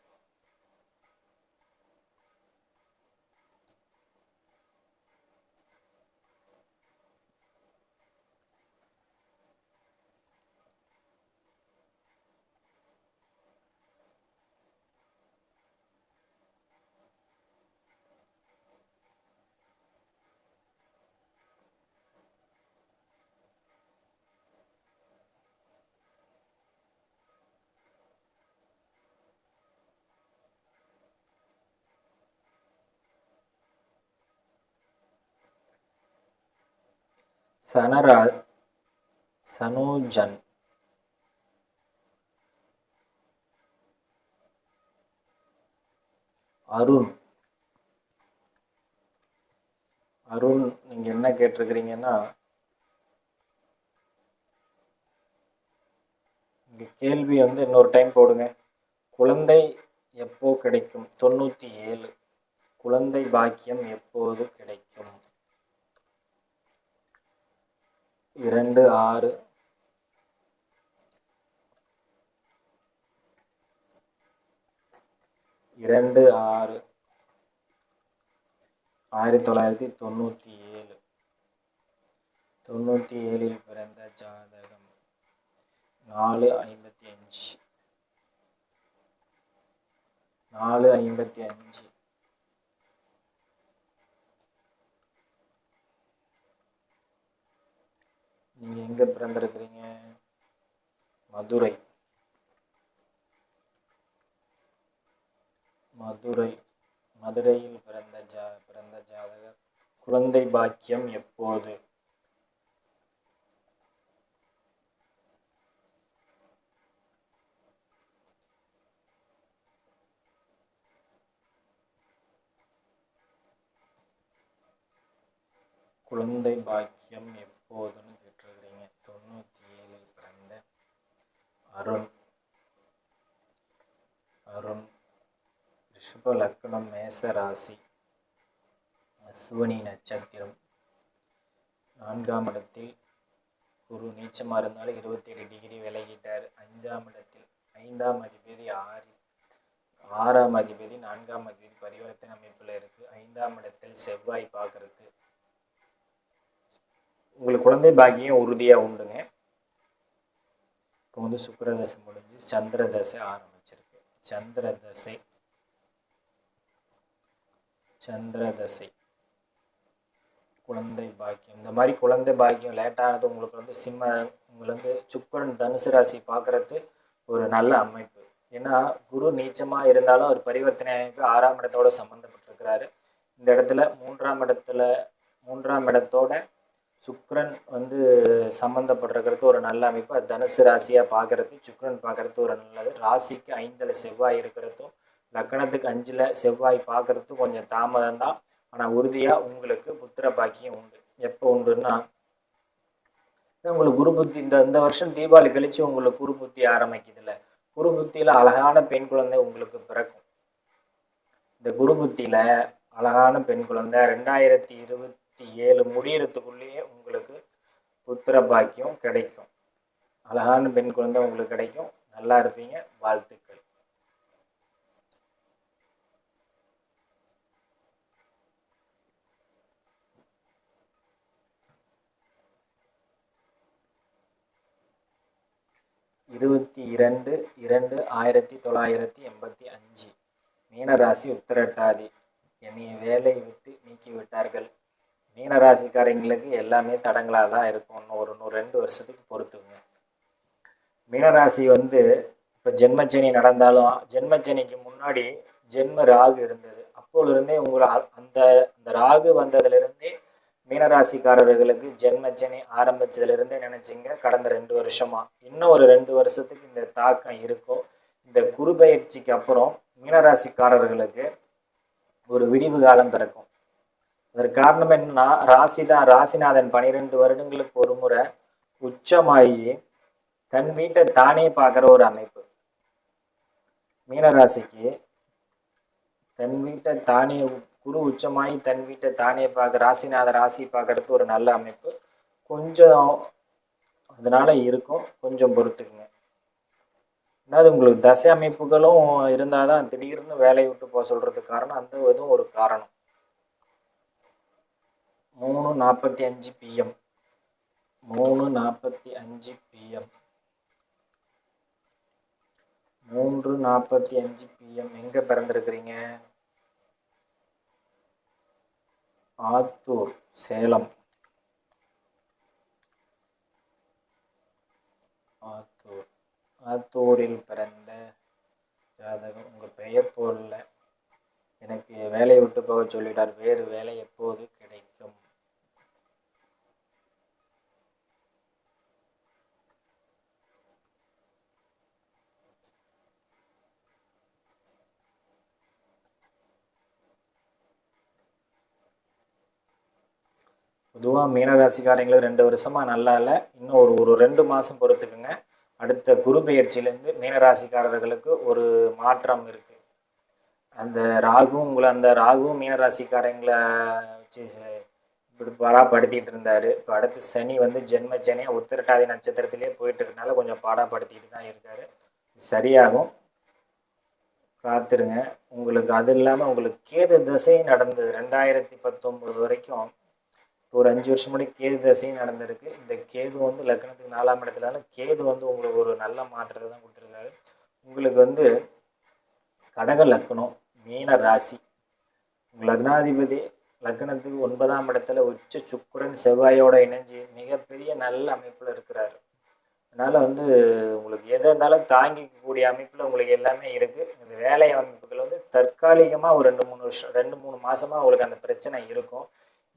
சனுஜன் அருண் நீங்க என்ன கேட்டிருக்கிறீங்கன்னா, இங்க கேள்வி வந்து இன்னொரு டைம் போடுங்க. குழந்தை எப்போ கிடைக்கும்? 97. குழந்தை பாக்கியம் எப்போது கிடைக்கும்? 2/6 1997. 97 பிறந்த ஜாதகம். 4:55. நீங்க எங்க பிறந்திருக்கிறீங்க? மதுரையில் பிறந்த ஜாதகர். குழந்தை பாக்கியம் எப்போது? குழந்தை பாக்கியம் எப்போதுன்னு கேட்டிருக்கிறீங்க. 97 பிறந்த அருண். ரிஷப லக்னம், மேச ராசி, அஸ்வினி நட்சத்திரம், 4ஆம் இடத்தில் குரு நீச்சமாக இருந்தாலும் 27 டிகிரி விலகிட்டார். 5ஆம் இடத்தில் 5ஆம் அதிபதி 6ஆம் அதிபதி 4ஆம் அதிபதி பரிவர்த்தனை அமைப்பில் இருக்குது. 5ஆம் இடத்தில் செவ்வாய் பார்க்கறது. உங்களுக்கு குழந்தை பாக்கியம் உறுதியாக உண்டுங்க. இப்போ வந்து சுக்கிரதசை முடிஞ்சு சந்திர தசை ஆரம்பிச்சிருக்கு. சந்திர தசை குழந்தை பாக்கியம், இந்த மாதிரி குழந்தை பாக்கியம் லேட்டானது உங்களுக்கு வந்து உங்களுக்கு வந்து சுக்கிரன் தனுசு ராசி பார்க்கறது ஒரு நல்ல அமைப்பு. ஏன்னா குரு நீச்சமாக இருந்தாலும் ஒரு பரிவர்த்தனை அமைப்பு 6ஆம் இடத்தோட சம்மந்தப்பட்டிருக்கிறாரு. இந்த இடத்துல மூன்றாம் இடத்தோட சுக்கிரன் வந்து சம்மந்தப்பட்டிருக்கிறது ஒரு நல்ல அமைப்பு. அது தனுசு ராசியாக பார்க்கறது, சுக்கிரன் பார்க்கறது ஒரு நல்லது. ராசிக்கு 5ல் செவ்வாய் இருக்கிறதும் லக்கணத்துக்கு 5ல் செவ்வாய் பார்க்கறதும் கொஞ்சம் தாமதம் தான். ஆனால் உறுதியாக உங்களுக்கு புத்திர பாக்கியம் உண்டு. எப்போ உண்டுன்னா, உங்களுக்கு குரு புத்தி இந்த வருஷம் தீபாவளி கழிச்சு உங்களுக்கு குரு புத்தி ஆரம்பிக்குதுல்ல, குரு புத்தியில் அழகான பெண் குழந்தை உங்களுக்கு பிறக்கும். இந்த குரு புத்தியில் அழகான பெண் குழந்தை 2027 முடியறதுக்குள்ளேயே உங்களுக்கு புத்திர பாக்கியம் கிடைக்கும். அழகான பெண் குழந்தை உங்களுக்கு கிடைக்கும். நல்லா இருப்பீங்க. வாழ்த்துக்கள். இருபத்தி 2/2/1985 மீனராசி உத்திரட்டாதி. என்னை வேலையை விட்டு நீக்கி விட்டார்கள். மீனராசிக்காரங்களுக்கு எல்லாமே தடங்களாக தான் இருக்கும். இன்னும் 2 வருஷத்துக்கு பொறுத்துங்க. மீனராசி வந்து இப்போ ஜென்மச்சனி நடந்தாலும் ஜென்மச்சனிக்கு முன்னாடி ஜென்ம ராகு இருந்தது. அப்போலிருந்தே உங்களை அந்த ராகு வந்ததுலேருந்தே மீனராசிக்காரர்களுக்கு ஜென்மச்சனி ஆரம்பிச்சதுலேருந்தே நினச்சிங்க கடந்த 2 வருஷமா. இன்னும் ஒரு 2 வருஷத்துக்கு இந்த தாக்கம் இருக்கும். இந்த குரு பயிற்சிக்கு அப்புறம் மீனராசிக்காரர்களுக்கு ஒரு விடிவு காலம் பிறக்கும். அதற்கு காரணம் என்னன்னா, ராசிநாதன் 12 வருடங்களுக்கு ஒரு முறை உச்சமாகி தன் வீட்டை தானே பார்க்குற ஒரு அமைப்பு. மீனராசிக்கு தன் வீட்டை தானே குரு உச்சமாகி தன் வீட்டை தானே பார்க்க ராசி பார்க்கறது ஒரு நல்ல அமைப்பு. கொஞ்சம் அதனால இருக்கும், கொஞ்சம் பொறுத்துக்குங்க. அதாவது உங்களுக்கு தசை அமைப்புகளும் இருந்தால் தான் திடீர்னு வேலையை விட்டு போக சொல்கிறதுக்கு காரணம் அந்த இதுவும் ஒரு காரணம். 3:45 PM 3:45 PM 3:45 PM எங்கே பிறந்திருக்கிறீங்க? ஆத்தூர், சேலம். ஆத்தூரில் பிறந்த ஜாதகம். உங்கள் பெயர் போடல. எனக்கு வேலையை விட்டு போக சொல்லிட்டார். வேறு வேலை எப்போது கிடைக்கும்? பொதுவாக மீனராசிக்காரங்களுக்கு 2 வருஷமாக நல்லா இல்லை. இன்னும் ஒரு 2 மாதம் பொறுத்துக்குங்க. அடுத்த குரு பெயர்ச்சியிலேருந்து மீனராசிக்காரர்களுக்கு ஒரு மாற்றம் இருக்குது. அந்த ராகுவும் மீனராசிக்காரங்களை வச்சு இப்படி பாடாப்படுத்திட்டு இருந்தார். இப்போ அடுத்து சனி வந்து ஜென்மச்சனியாக உத்திரட்டாதி நட்சத்திரத்திலே போயிட்டு இருக்கனால கொஞ்சம் பாடாப்படுத்திட்டு தான் இருக்கார். சரியாகும், காத்துருங்க. உங்களுக்கு அது இல்லாமல் உங்களுக்கு கேது தசை நடந்தது 2019 வரைக்கும். ஒரு 5 வருஷம் முன்னாடி கேது தசையும் நடந்திருக்கு. இந்த கேது வந்து லக்னத்துக்கு 4ஆம் இடத்துல கேது வந்து உங்களுக்கு ஒரு நல்ல மாற்றத்தை தான் கொடுத்துருக்காரு. உங்களுக்கு வந்து கடக லக்னம், மீன ராசி. உங்கள் லக்னாதிபதி லக்னத்துக்கு 9ஆம் இடத்துல உச்ச சுக்கிரன் செவ்வாயோட இணைஞ்சு மிகப்பெரிய நல்ல அமைப்பில் இருக்கிறாரு. அதனால் வந்து உங்களுக்கு எது இருந்தாலும் தாங்கிக்கக்கூடிய அமைப்பில் உங்களுக்கு எல்லாமே இருக்குது. இந்த வேலை அமைப்புகள் வந்து தற்காலிகமாக ஒரு 2-3 மாதமாக உங்களுக்கு அந்த பிரச்சனை இருக்கும்.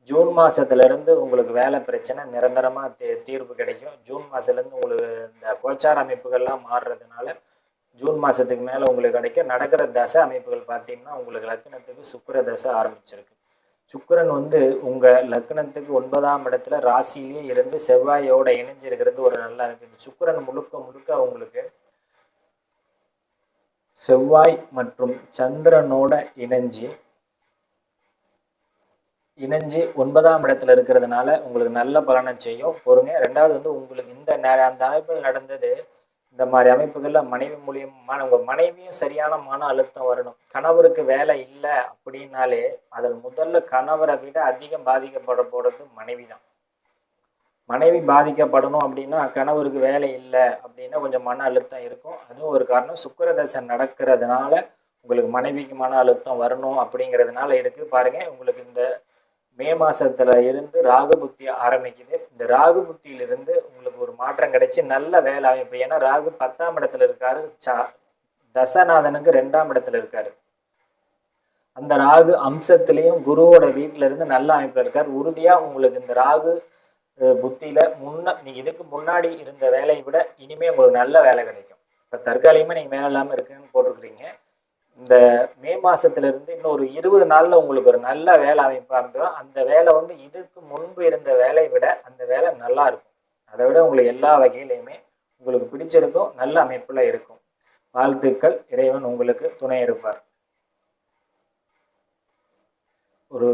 ஜூன் மாதத்துலேருந்து உங்களுக்கு வேலை பிரச்சனை நிரந்தரமாக தீர்வு கிடைக்கும். ஜூன் மாதத்துலேருந்து உங்களுக்கு இந்த கோச்சார அமைப்புகள்லாம் மாறுறதுனால ஜூன் மாதத்துக்கு மேலே உங்களுக்கு கிடைக்கும். நடக்கிற தசை அமைப்புகள் பார்த்தீங்கன்னா உங்களுக்கு லக்னத்துக்கு சுக்கிர தசை ஆரம்பிச்சிருக்கு. சுக்கிரன் வந்து உங்கள் லக்னத்துக்கு 9ஆம் இடத்துல ராசியிலே இருந்து செவ்வாயோட இணைஞ்சிருக்கிறது ஒரு நல்ல அமைப்பு. இந்த சுக்கிரன் முழுக்க உங்களுக்கு செவ்வாய் மற்றும் சந்திரனோட இணைஞ்சு 9ஆம் இடத்துல இருக்கிறதுனால உங்களுக்கு நல்ல பலனை செய்யும். பொறுங்க. ரெண்டாவது வந்து உங்களுக்கு அந்த அமைப்பில் நடந்தது, இந்த மாதிரி அமைப்புகள்ல மனைவி மூலியமான உங்கள் மனைவியும் சரியான மன அழுத்தம் வரணும். கணவருக்கு வேலை இல்லை அப்படின்னாலே அதில் முதல்ல கணவரை விட அதிகம் பாதிக்கப்பட போகிறது மனைவி தான். மனைவி பாதிக்கப்படணும் அப்படின்னா கணவருக்கு வேலை இல்லை அப்படின்னா கொஞ்சம் மன அழுத்தம் இருக்கும். அதுவும் ஒரு காரணம். சுக்கிரதசை நடக்கிறதுனால உங்களுக்கு மனைவிக்கு மன அழுத்தம் வரணும் அப்படிங்கிறதுனால இருக்குது. பாருங்கள், உங்களுக்கு இந்த மே மாதத்துல இருந்து ராகு புத்தி ஆரம்பிக்குது. இந்த ராகு புத்தியிலிருந்து உங்களுக்கு ஒரு மாற்றம் கிடைச்சி நல்ல வேலை அமைப்பு. ஏன்னா ராகு 10ஆம் இடத்துல இருக்காரு, தசநாதனுக்கு 2ஆம் இடத்துல இருக்காரு. அந்த ராகு அம்சத்திலையும் குருவோட வீட்டில இருந்து நல்ல அமைப்புல இருக்காரு. உறுதியா உங்களுக்கு இந்த ராகு புத்தியில நீங்க இதுக்கு முன்னாடி இருந்த வேலையை விட இனிமே உங்களுக்கு நல்ல வேலை கிடைக்கும். இப்ப தற்காலிகமா நீங்க வேலை இல்லாம இருக்குன்னு போட்டிருக்கிறீங்க. இந்த மே மாசத்துல இருந்து இன்னும் ஒரு 20 நாள்ல உங்களுக்கு ஒரு நல்ல வேலை அமைப்பு. அந்த வேலை வந்து இதுக்கு முன்பு இருந்த வேலையை விட அந்த வேலை நல்லா இருக்கும். அதை விட உங்களுக்கு எல்லா வகையிலையுமே உங்களுக்கு பிடிச்சிருக்கும், நல்ல அமைப்புல இருக்கும். வாழ்த்துக்கள். இறைவன் உங்களுக்கு துணை இருப்பார். ஒரு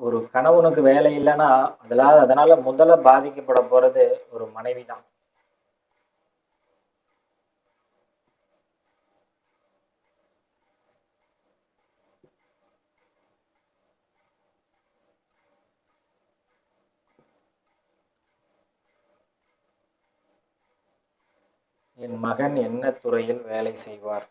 ஒரு கணவனுக்கு வேலை இல்லைன்னா அதனால முதல்ல பாதிக்கப்பட போறது ஒரு மனைவி தான். என் மகன் என்ன துறையில் வேலை செய்வார்?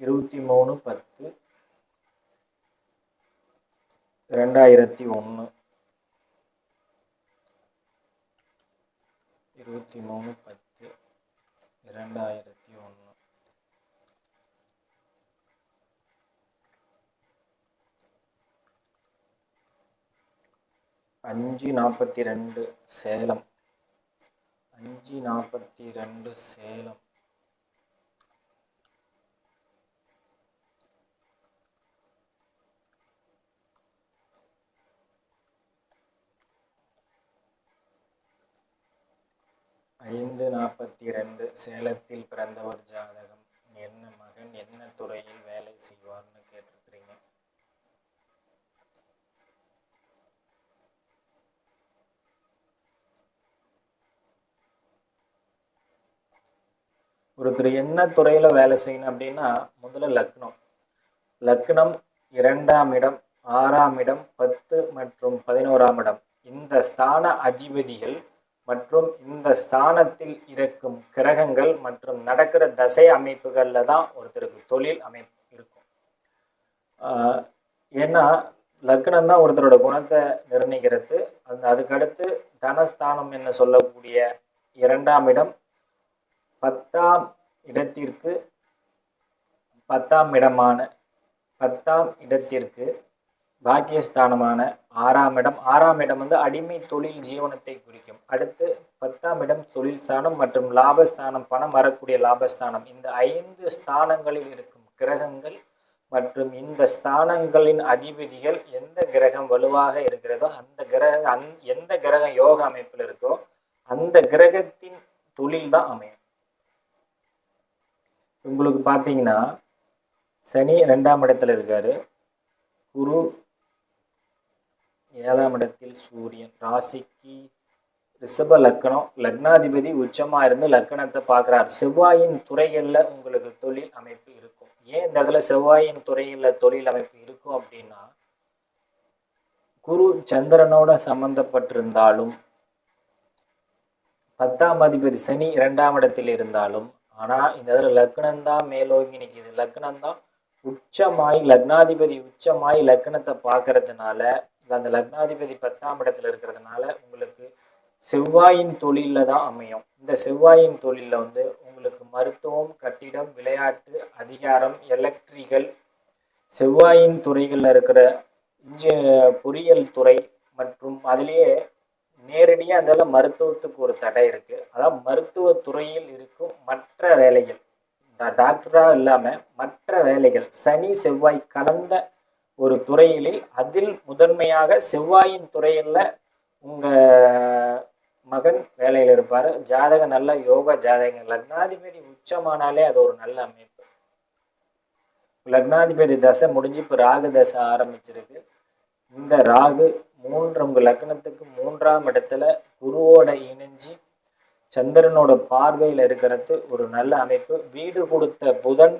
இருபத்தி 23/10/2001 23/10/2001 5:42 சேலம். 5:42 சேலம். ஐந்து 42 சேலத்தில் பிறந்தவர் ஜாதகம். என்ன மகன் என்ன துறையில் வேலை செய்வார்னு கேட்டிருக்கிறீங்க. ஒருத்தர் என்ன துறையில வேலை செய்யணும் அப்படின்னா முதல்ல லக்னம் 2ஆம் இடம், 6ஆம் இடம், 10 மற்றும் 11ஆம் இடம், இந்த ஸ்தான அதிபதிகள் மற்றும் இந்த ஸ்தானத்தில் இருக்கும் கிரகங்கள் மற்றும் நடக்கிற தசை அமைப்புகள்ல தான் ஒருத்தருக்கு தொழில் அமைப்பு இருக்கும். ஏன்னா லக்னம் தான் ஒருத்தரோட குணத்தை நிர்ணயிக்கிறது. அதுக்கடுத்து தனஸ்தானம் என்ன சொல்லக்கூடிய 2ஆம் இடம், 10ஆம் இடத்திற்கு 10ஆம் இடத்திற்கு பாக்கியஸ்தானமான 6ஆம் இடம். 6ஆம் இடம் வந்து அடிமை தொழில் ஜீவனத்தை குறிக்கும். அடுத்து 10ஆம் இடம் தொழில் ஸ்தானம் மற்றும் லாபஸ்தானம், பணம் வரக்கூடிய லாபஸ்தானம். இந்த 5 ஸ்தானங்களில் இருக்கும் கிரகங்கள் மற்றும் இந்த ஸ்தானங்களின் அதிபதிகள் எந்த கிரகம் வலுவாக இருக்கிறதோ எந்த கிரகம் யோக அமைப்பில் இருக்கோ அந்த கிரகத்தின் தொழில் தான் அமையும். உங்களுக்கு பார்த்தீங்கன்னா சனி 2ஆம் இடத்துல இருக்காரு, குரு 7ஆம் இடத்தில், சூரியன் ராசிக்கு ரிஷப லக்னம், லக்னாதிபதி உச்சமா இருந்து லக்னத்தை பார்க்குறார். செவ்வாயின் துறைகளில் உங்களுக்கு தொழில் அமைப்பு இருக்கும். ஏன் இந்த இடத்துல செவ்வாயின் துறைகளில் தொழில் அமைப்பு இருக்கும் அப்படின்னா, குரு சந்திரனோட சம்பந்தப்பட்டிருந்தாலும் 10ஆம் அதிபதி சனி 2ஆம் இடத்தில் இருந்தாலும், ஆனால் இந்த இடத்துல லக்னம்தான் மேலோங்கி நிற்கிது. லக்னம்தான் உச்சமாய், லக்னாதிபதி உச்சமாய் லக்னத்தை பார்க்கறதுனால, அந்த லக்னாதிபதி 10ஆம் இடத்துல இருக்கிறதுனால உங்களுக்கு செவ்வாயின் தொழிலில் தான் அமையும். இந்த செவ்வாயின் தொழிலில் வந்து உங்களுக்கு மருத்துவம், கட்டிடம், விளையாட்டு, அதிகாரம், எலக்ட்ரிக்கல், செவ்வாயின் துறைகளில் இருக்கிற பொறியியல் துறை மற்றும் அதுலேயே நேரடியாக அதில் மருத்துவத்துக்கு ஒரு தடை இருக்குது. அதான் மருத்துவ துறையில் இருக்கும் மற்ற வேலைகள், டாக்டராக இல்லாமல் மற்ற வேலைகள் சனி செவ்வாய் கலந்த ஒரு துறையில் அதில் முதன்மையாக செவ்வாயின் துறையில் உங்கள் மகன் வேலையில் இருப்பார். ஜாதகம் நல்ல யோகா ஜாதகம். லக்னாதிபதி உச்சமானாலே அது ஒரு நல்ல அமைப்பு. லக்னாதிபதி தசை முடிஞ்சு இப்போ ராகு தசை ஆரம்பிச்சிருக்கு. இந்த ராகு உங்கள் லக்னத்துக்கு 3ஆம் இடத்துல குருவோட இணைஞ்சி சந்திரனோட பார்வையில் இருக்கிறது ஒரு நல்ல அமைப்பு. வீடு கொடுத்த புதன்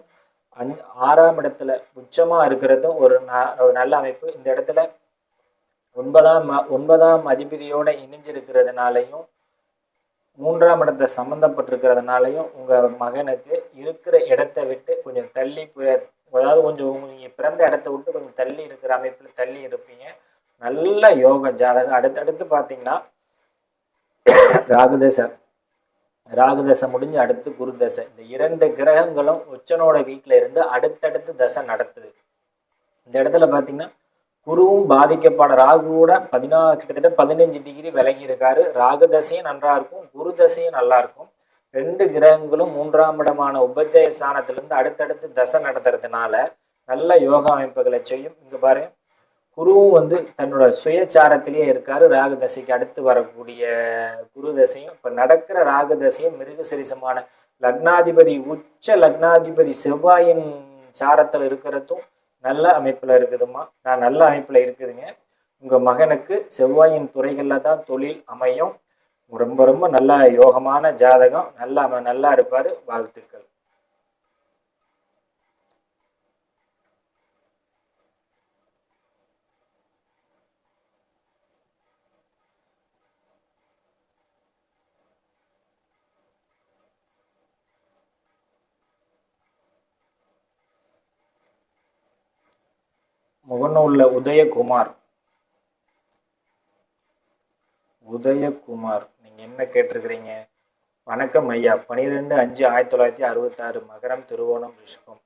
6ஆம் இடத்துல உச்சமாக இருக்கிறதும் ஒரு நல்ல அமைப்பு. இந்த இடத்துல 9ஆம் அதிபதியோட இணைஞ்சிருக்கிறதுனாலையும் 3ஆம் இடத்தை சம்மந்தப்பட்டிருக்கிறதுனாலையும் உங்கள் மகனுக்கு இருக்கிற இடத்த விட்டு கொஞ்சம் தள்ளி, அதாவது கொஞ்சம் நீங்கள் பிறந்த இடத்த விட்டு கொஞ்சம் தள்ளி இருக்கிற அமைப்பில் தள்ளி இருப்பீங்க. நல்ல யோக ஜாதகம். அடுத்தடுத்து பார்த்தீங்கன்னா ராகுதசை முடிஞ்சு அடுத்து குரு தசை. இந்த 2 கிரகங்களும் உச்சனோட வீட்டில் இருந்து அடுத்தடுத்து தசை நடத்துது. இந்த இடத்துல பார்த்தீங்கன்னா குருவும் பாதிக்கப்பட ராகுவோட கிட்டத்தட்ட 15 டிகிரி விலகி இருக்காரு. ராகு தசையும் நன்றா இருக்கும், குரு தசையும் நல்லா இருக்கும். 2 கிரகங்களும் 3ஆம் இடமான உபஜய ஸ்தானத்திலிருந்து அடுத்தடுத்து தசை நடத்துறதுனால நல்ல யோகா அமைப்புகளை செய்யும். இங்க பாருங்க, குருவும் தன்னோட சுயச்சாரத்திலேயே இருக்காரு. ராகு தசைக்கு அடுத்து வரக்கூடிய குரு தசையும் இப்ப நடக்கிற ராகு தசையும் மிருகசரிசமான லக்னாதிபதி உச்ச லக்னாதிபதி செவ்வாயின் சாரத்தில் இருக்கிறதும் நல்ல அமைப்புல இருக்குதுமா. நல்ல அமைப்புல இருக்குதுங்க. உங்க மகனுக்கு செவ்வாயின் துறைகள்ல தான் தொழில் அமையும். ரொம்ப ரொம்ப நல்ல யோகமான ஜாதகம். நல்லா இருப்பாரு. வாழ்த்துக்கள். முகநூல்ல உதயகுமார் நீங்க என்ன கேட்டிருக்கிறீங்க? வணக்கம் ஐயா. 12/5/1966 மகரம் திருவோணம் ரிஷபம்.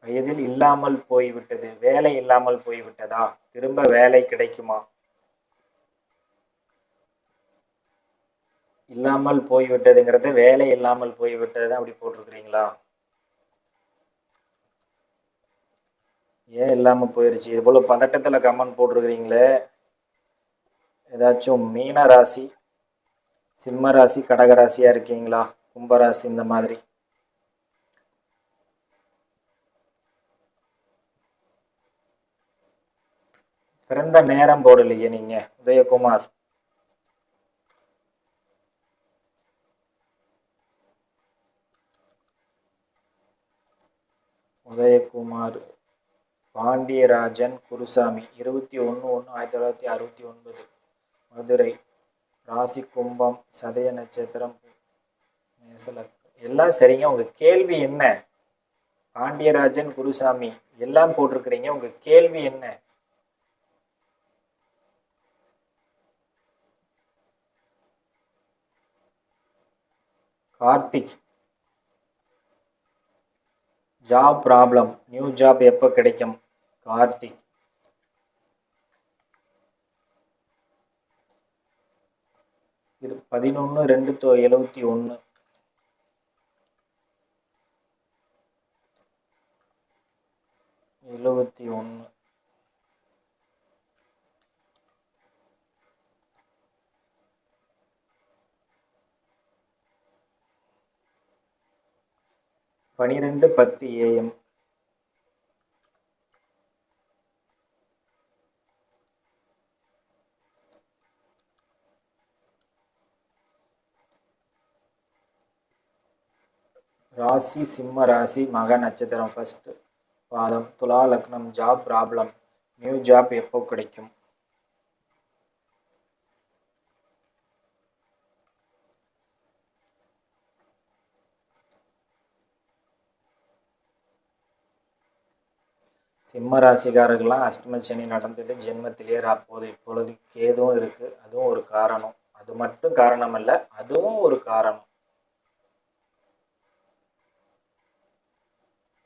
வயதில் இல்லாமல் போய்விட்டது. வேலை இல்லாமல் போய்விட்டதா? திரும்ப வேலை கிடைக்குமா? இல்லாமல் போய்விட்டதுங்கிறத வேலை இல்லாமல் போய்விட்டது அப்படி போட்டிருக்கிறீங்களா? ஏன் இல்லாமல் போயிடுச்சு? இது போல் பதட்டத்தில் கமெண்ட் போட்டிருக்கிறீங்களே. ஏதாச்சும் மீன ராசி, சிம்ம ராசி, கடகராசியாக இருக்கீங்களா? கும்பராசி இந்த மாதிரி. பிறந்த நேரம் போடலையே நீங்க உதயகுமார். பாண்டியராஜன் குருசாமி 21/1/1969 மதுரை. ராசி கும்பம், சதய நட்சத்திரம், எல்லாம் சரிங்க. உங்க கேள்வி என்ன? பாண்டியராஜன் குருசாமி எல்லாம் போட்டிருக்கிறீங்க. உங்க கேள்வி என்ன? Karthik, job problem, new job எப்போ கிடைக்கும்? கார்த்திக். இது 11/2/71. பனிரெண்டு 10 AM. ராசி சிம்ம ராசி, மக நட்சத்திரம், ஃபர்ஸ்ட் பாதம், துலா லக்னம். ஜாப் ப்ராப்ளம், நியூ ஜாப் எப்போ கிடைக்கும்? சிம்ம ராசிக்காரர்கள்லாம் அஷ்டம சனி நடந்துட்டு ஜென்மத்திலேயே அப்போது இப்பொழுது கேதுவும் இருக்கு. அதுவும் ஒரு காரணம். அது மட்டும் காரணம் அல்ல, அதுவும் ஒரு காரணம்.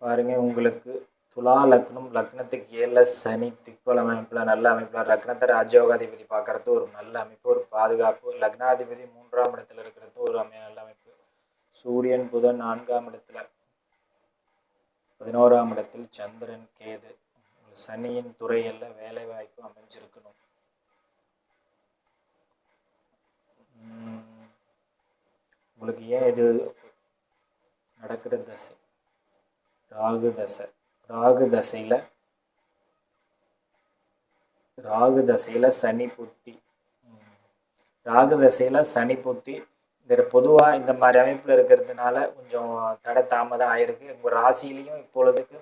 பாருங்க, உங்களுக்கு துலா லக்னம், லக்னத்துக்கு 7ல் சனி திக்பல அமைப்பில் நல்ல அமைப்பில் லக்னத்தை ராஜயோகாதிபதி பார்க்கறது ஒரு நல்ல அமைப்பு, ஒரு பாதுகாப்பு. லக்னாதிபதி 3ஆம் இடத்துல இருக்கிறது ஒரு நல்ல அமைப்பு. சூரியன் புதன் 4ஆம் இடத்துல, 11ஆம் இடத்தில் சந்திரன் கேது. சனியின் துறையில் வேலை வாய்ப்பு அமைஞ்சிருக்கணும். உங்களுக்கு ஏன் இது நடக்கிற தசை? ராகு தசை. ராகு தசையில் சனி புத்தி. ராகு தசையில் சனி புத்தி இந்த பொதுவாக இந்த மாதிரி அமைப்பில் இருக்கிறதுனால கொஞ்சம் தடை தாமதம் ஆயிருக்கு. உங்கள் ராசியிலையும் இப்பொழுதுக்கு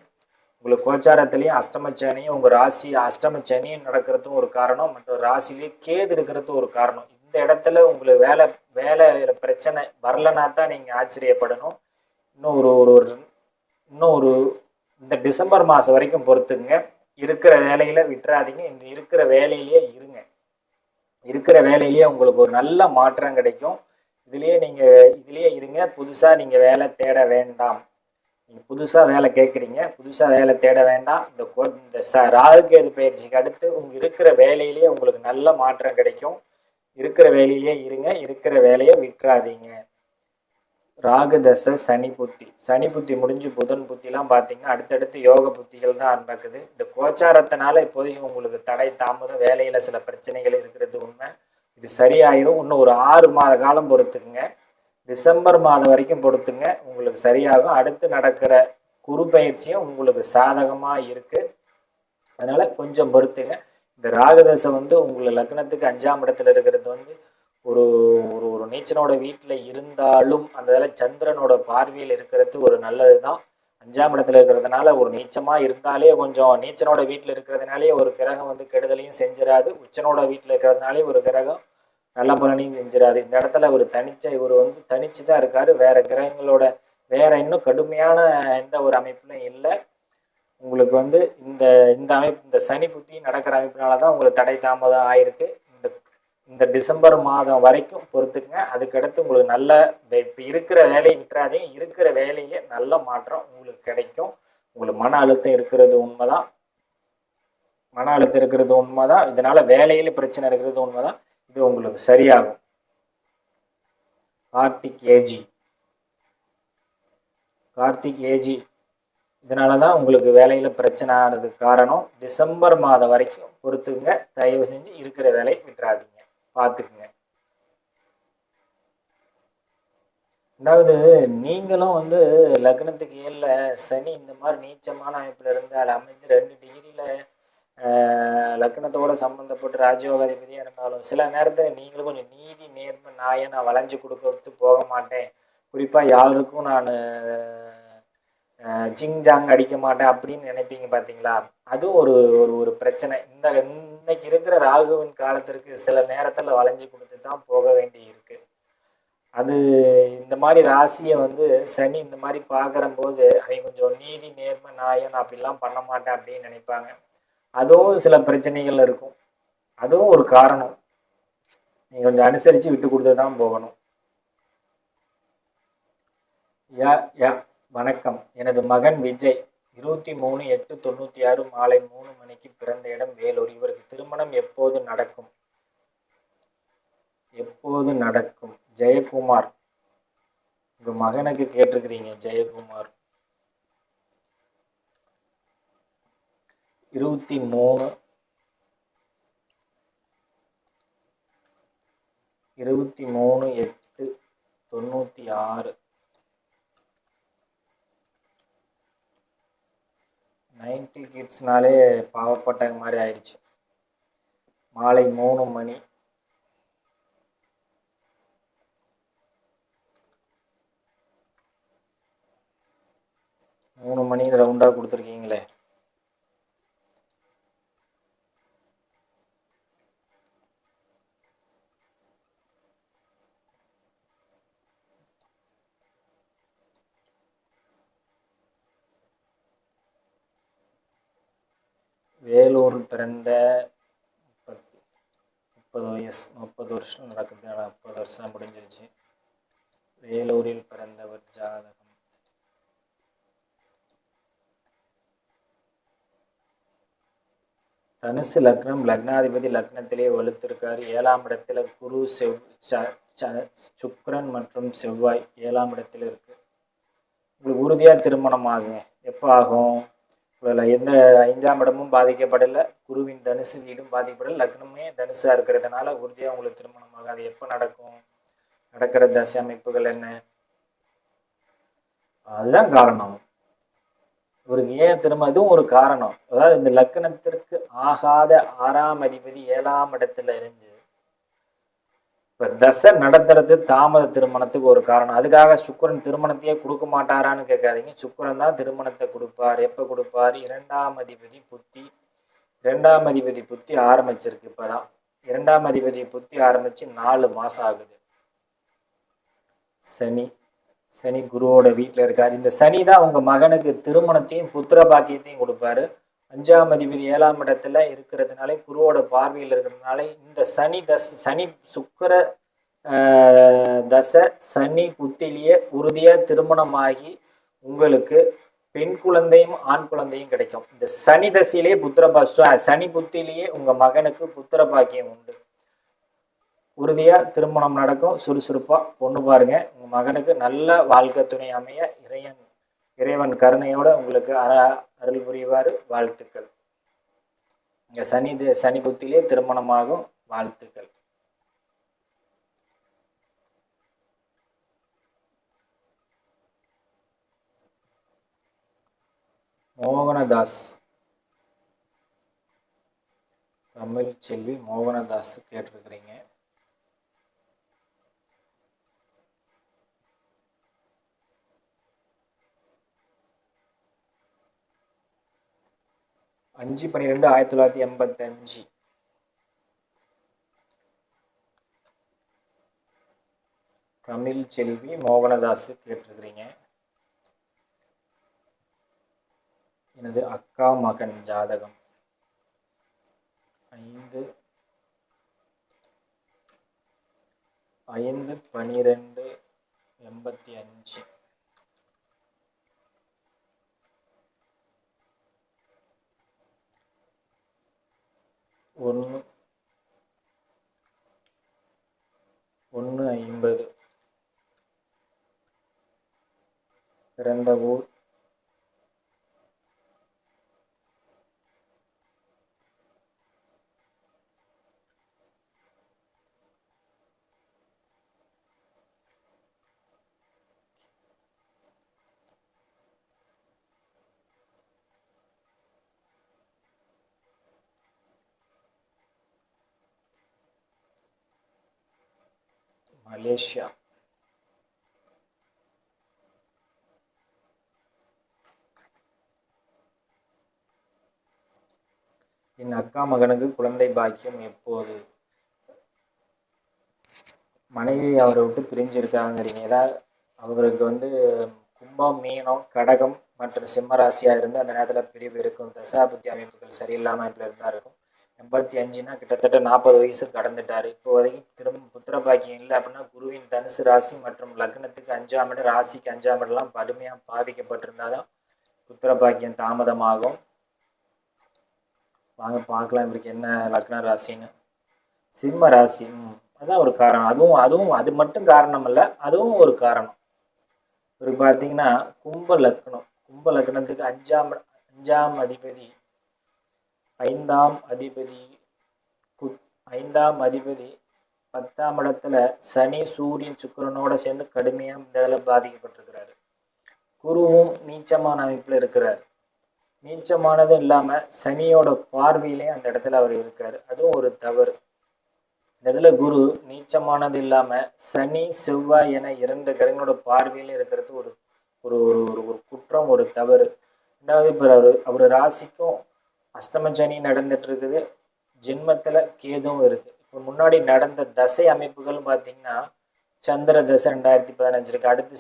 உங்களுக்கு கோச்சாரத்துலேயும் அஷ்டமச்சனியும் உங்கள் ராசி அஷ்டமச்சனியும் நடக்கிறதும் ஒரு காரணம், மற்ற ராசிலேயே கேது இருக்கிறதும் ஒரு காரணம். இந்த இடத்துல உங்களுக்கு வேலை பிரச்சனை வரலனா தான் நீங்கள் ஆச்சரியப்படணும். இன்னும் ஒரு இந்த டிசம்பர் மாதம் வரைக்கும் பொறுத்துங்க. இருக்கிற வேலையில் விட்டுறாதீங்க. இந்த இருக்கிற வேலையிலேயே இருங்க. இருக்கிற வேலையிலேயே உங்களுக்கு ஒரு நல்ல மாற்றம் கிடைக்கும். இதுலேயே இருங்க. புதுசாக நீங்கள் வேலை தேட வேண்டாம். நீங்கள் புதுசாக வேலை கேட்குறீங்க, புதுசாக வேலை தேட வேண்டாம். இந்த ராகுகேது பயிற்சிக்கு அடுத்து இருக்கிற வேலையிலேயே உங்களுக்கு நல்ல மாற்றம் கிடைக்கும். இருக்கிற வேலையிலேயே இருங்க. இருக்கிற வேலையை விட்டுறாதீங்க. ராகு தசை சனி புத்தி முடிஞ்சு புதன் புத்திலாம் பார்த்தீங்கன்னா அடுத்தடுத்து யோக புத்திகள் தான் நடக்குது. இந்த கோச்சாரத்தினால இப்போதைக்கு உங்களுக்கு தடை தாமதம் வேலையில் சில பிரச்சனைகள் இருக்கிறது உண்மை. இது சரியாயிரும். இன்னும் ஒரு 6 மாத காலம் பொறுத்துக்குங்க. டிசம்பர் மாதம் வரைக்கும் பொறுத்துங்க, உங்களுக்கு சரியாகும். அடுத்து நடக்கிற குரு பயிற்சியும் உங்களுக்கு சாதகமாக இருக்குது. அதனால் கொஞ்சம் பொறுத்துங்க. இந்த ராகுதசை உங்களை லக்னத்துக்கு 5ஆம் இடத்துல இருக்கிறது ஒரு ஒரு ஒரு நீச்சனோட வீட்டில் இருந்தாலும் அந்த இதில் சந்திரனோட பார்வையில் இருக்கிறது ஒரு நல்லது தான். 5ஆம் இடத்துல இருக்கிறதுனால ஒரு நீச்சமாக இருந்தாலே கொஞ்சம் நீச்சனோட வீட்டில் இருக்கிறதுனாலே ஒரு கிரகம் கெடுதலையும் செஞ்சிடாது. உச்சனோட வீட்டில் இருக்கிறதுனாலே ஒரு கிரகம் நல்ல பலனையும் செஞ்சிடாது. இந்த இடத்துல ஒரு இவர் தனிச்சு தான் இருக்கார். வேறு கிரகங்களோட இன்னும் கடுமையான எந்த ஒரு அமைப்புலையும் இல்லை. உங்களுக்கு இந்த அமைப்பு இந்த சனி புத்தி நடக்கிற அமைப்பினால தான் உங்களுக்கு தடை தாமதம் ஆயிருக்கு. இந்த டிசம்பர் மாதம் வரைக்கும் பொறுத்துக்குங்க. அதுக்கடுத்து உங்களுக்கு நல்ல இப்போ இருக்கிற வேலையை விட்டுறாதீங்க. இருக்கிற வேலையிலே நல்ல மாற்றம் உங்களுக்கு கிடைக்கும். உங்களுக்கு மன அழுத்தம் இருக்கிறது உண்மைதான். இதனால வேலையில பிரச்சனை இருக்கிறது உண்மைதான். இது உங்களுக்கு சரியாகும். கார்த்திக் ஏஜி இதனால தான் உங்களுக்கு வேலையில் பிரச்சனை ஆனதுக்கு காரணம். டிசம்பர் மாதம் வரைக்கும் பொறுத்துக்குங்க. தயவு செஞ்சு இருக்கிற வேலையை விட்டுறாதீங்க, பார்த்துக்குங்க. அதாவது நீங்களும் லக்னத்துக்கு 7ல் சனி இந்த மாதிரி நீச்சமான அமைப்பில் இருந்தால் அமைந்து 2 டிகிரியில் லக்னத்தோட சம்மந்தப்பட்டு ராஜயோகாதிபதியாக இருந்தாலும் சில நேரத்தில் நீங்களும் கொஞ்சம் நீதி நேர்மை நான் வளைஞ்சு கொடுக்கறது போக மாட்டேன், குறிப்பாக யாருக்கும் நான் ஜிங்ஜாங் அடிக்க மாட்டேன் அப்படின்னு நினைப்பீங்க பார்த்தீங்களா? அதுவும் ஒரு ஒரு பிரச்சனை. இன்னைக்கு இருக்கிற ராகுவின் காலத்திற்கு சில நேரத்தில் வளைஞ்சு கொடுத்து தான் போக வேண்டி இருக்கு. அது இந்த மாதிரி ராசியை சனி இந்த மாதிரி பார்க்குற போது அவங்க கொஞ்சம் நீதி நேர்மை நான் அப்படிலாம் பண்ண மாட்டேன் அப்படின்னு நினைப்பாங்க. அதுவும் சில பிரச்சனைகள் இருக்கும். அதுவும் ஒரு காரணம். நீங்கள் கொஞ்சம் அனுசரித்து விட்டு கொடுத்து தான் போகணும். வணக்கம். எனது மகன் விஜய் 23/8/96 மாலை 3 மணிக்கு பிறந்த இடம் வேலூர். இவருக்கு திருமணம் எப்போது நடக்கும்? ஜெயக்குமார். உங்கள் மகனுக்கு கேட்டிருக்கிறீங்க. ஜெயக்குமார் 23/8/96. 90 கிட்ஸ்னாலே பாவப்பட்ட மாதிரி ஆயிடுச்சு. மாலை 3 மணி. ரவுண்டாக கொடுத்துருக்கீங்களே. வேலூர் பிறந்த 30 வருஷம் நடக்குது. 30 வருஷம் முடிஞ்சிருச்சு. வேலூரில் பிறந்தவர் ஜாதகம். தனுசு லக்னம், லக்னாதிபதி லக்னத்திலே வலுத்திருக்காரு. 7ஆம் இடத்துல குரு, சுக்கிரன் மற்றும் செவ்வாய் 7ஆம் இடத்துல இருக்கு. உங்களுக்கு உறுதியாக திருமணம் ஆகுங்க. எப்போ ஆகும்? எந்த 5ஆம் இடமும் பாதிக்கப்படலை, குருவின் தனுசு வீடும் பாதிக்கப்படலை, லக்னமே தனுசாக இருக்கிறதுனால உறுதியாக உங்களுக்கு திருமணம் ஆகும். அது எப்போ நடக்கும்? நடக்கிற தசை அமைப்புகள் என்ன? அதுதான் காரணம். இவருக்கு ஏன் திரும்ப இதுவும் ஒரு காரணம். அதாவது இந்த லக்னத்திற்கு ஆகாத 6ஆம் அதிபதி 7ஆம் இடத்துல இருந்து இப்ப தசை நடத்துறது தாமத திருமணத்துக்கு ஒரு காரணம். அதுக்காக சுக்கிரன் திருமணத்தையே கொடுக்க மாட்டாரான்னு கேட்காதீங்க. சுக்கிரன் தான் திருமணத்தை கொடுப்பார். எப்ப கொடுப்பார்? 2ஆம் அதிபதி புத்தி. 2ஆம் அதிபதி புத்தி ஆரம்பிச்சிருக்கு. இப்பதான் 2ஆம் அதிபதி புத்தி ஆரம்பிச்சு 4 மாசம் ஆகுது. சனி குருவோட வீட்டில் இருக்காரு. இந்த சனி தான் உங்க மகனுக்கு திருமணத்தையும் புத்திர பாக்கியத்தையும் கொடுப்பாரு. 5ஆம் அதிபதி 7ஆம் இடத்துல இருக்கிறதுனால, குருவோட பார்வையில் இருக்கிறதுனால இந்த சனி சுக்கிர தசை சனி புத்திலேயே உறுதியா திருமணமாகி உங்களுக்கு பெண் குழந்தையும் ஆண் குழந்தையும் கிடைக்கும். இந்த சனி தசையிலேயே சனி புத்திலேயே உங்க மகனுக்கு புத்திர பாக்கியம் உண்டு. உறுதியா திருமணம் நடக்கும். சுறுசுறுப்பா பொண்ணு பாருங்க. உங்க மகனுக்கு நல்ல வாழ்க்கை துணை அமைய இறைவன் கருணையோட உங்களுக்கு அருள் புரிவாரு. வாழ்த்துக்கள். இங்க சனி புத்திலே திருமணமாகும். வாழ்த்துக்கள். மோகனதாஸ், தமிழ் செல்வி மோகனதாஸ் கேட்டிருக்கிறீங்க. அஞ்சு 12/1985. தமிழ் செல்வி மோகனதாஸ் கேட்டிருக்கிறீங்க. எனது அக்கா மகன் ஜாதகம் 5/12/85. 1/50. பிறந்த ஊர் மலேசியா. என் அக்கா மகனுக்கு குழந்தை பாக்கியம் எப்போது? மனைவி அவரை விட்டு பிரிஞ்சிருக்காங்கிறீங்க. ஏதாவது அவருக்கு கும்பம், மீனம், கடகம் மற்றும் சிம்ம ராசியாக இருந்து அந்த நேரத்தில் பிரிவு இருக்கும். தசாபுத்தி அமைப்புகள் சரியில்லாமல் இப்படி இருந்தால் இருக்கும். 85னா கிட்டத்தட்ட 40 வயசு கடந்துட்டாரு. இப்போ வரைக்கும் திரும்ப புத்திர பாக்கியம் இல்லை அப்படின்னா குருவின் தனுசு ராசி மற்றும் லக்னத்துக்கு 5ஆம் இடம், ராசிக்கு 5ஆம் இடம்லாம் கடுமையாக பாதிக்கப்பட்டிருந்தாதான் புத்திர பாக்கியம் தாமதமாகும். வாங்க பார்க்கலாம் இவருக்கு என்ன லக்ன ராசின்னு. சிம்ம ராசி. அதான் ஒரு காரணம். அதுவும் அது மட்டும் காரணம் இல்லை, அதுவும் ஒரு காரணம். இவருக்கு பார்த்தீங்கன்னா கும்ப லக்னத்துக்கு 5ஆம் அதிபதி 5ஆம் அதிபதி 10ஆம் இடத்துல சனி சூரியன் சுக்கிரனோட சேர்ந்து கடுமையாக இந்த இதில் பாதிக்கப்பட்டிருக்கிறாரு. குருவும் நீச்சமான அமைப்பில் இருக்கிறார். நீச்சமானதும் இல்லாமல் சனியோட பார்வையிலே அந்த இடத்துல அவர் இருக்கார். அதுவும் ஒரு தவறு. இந்த இடத்துல குரு நீச்சமானது இல்லாமல் சனி செவ்வாய் என 2 கிரகங்களோட பார்வையில் இருக்கிறது ஒரு ஒரு ஒரு குற்றம், ஒரு தவறு. ரெண்டாவது இப்போ அவர் ராசிக்கும் அஷ்டம சனி நடந்துட்டு இருக்குது. ஜென்மத்தில் கேதுவும் இருக்கு. இப்போ முன்னாடி நடந்த தசை அமைப்புகள் பார்த்தீங்கன்னா சந்திர தசை 2015 இருக்கு. அடுத்து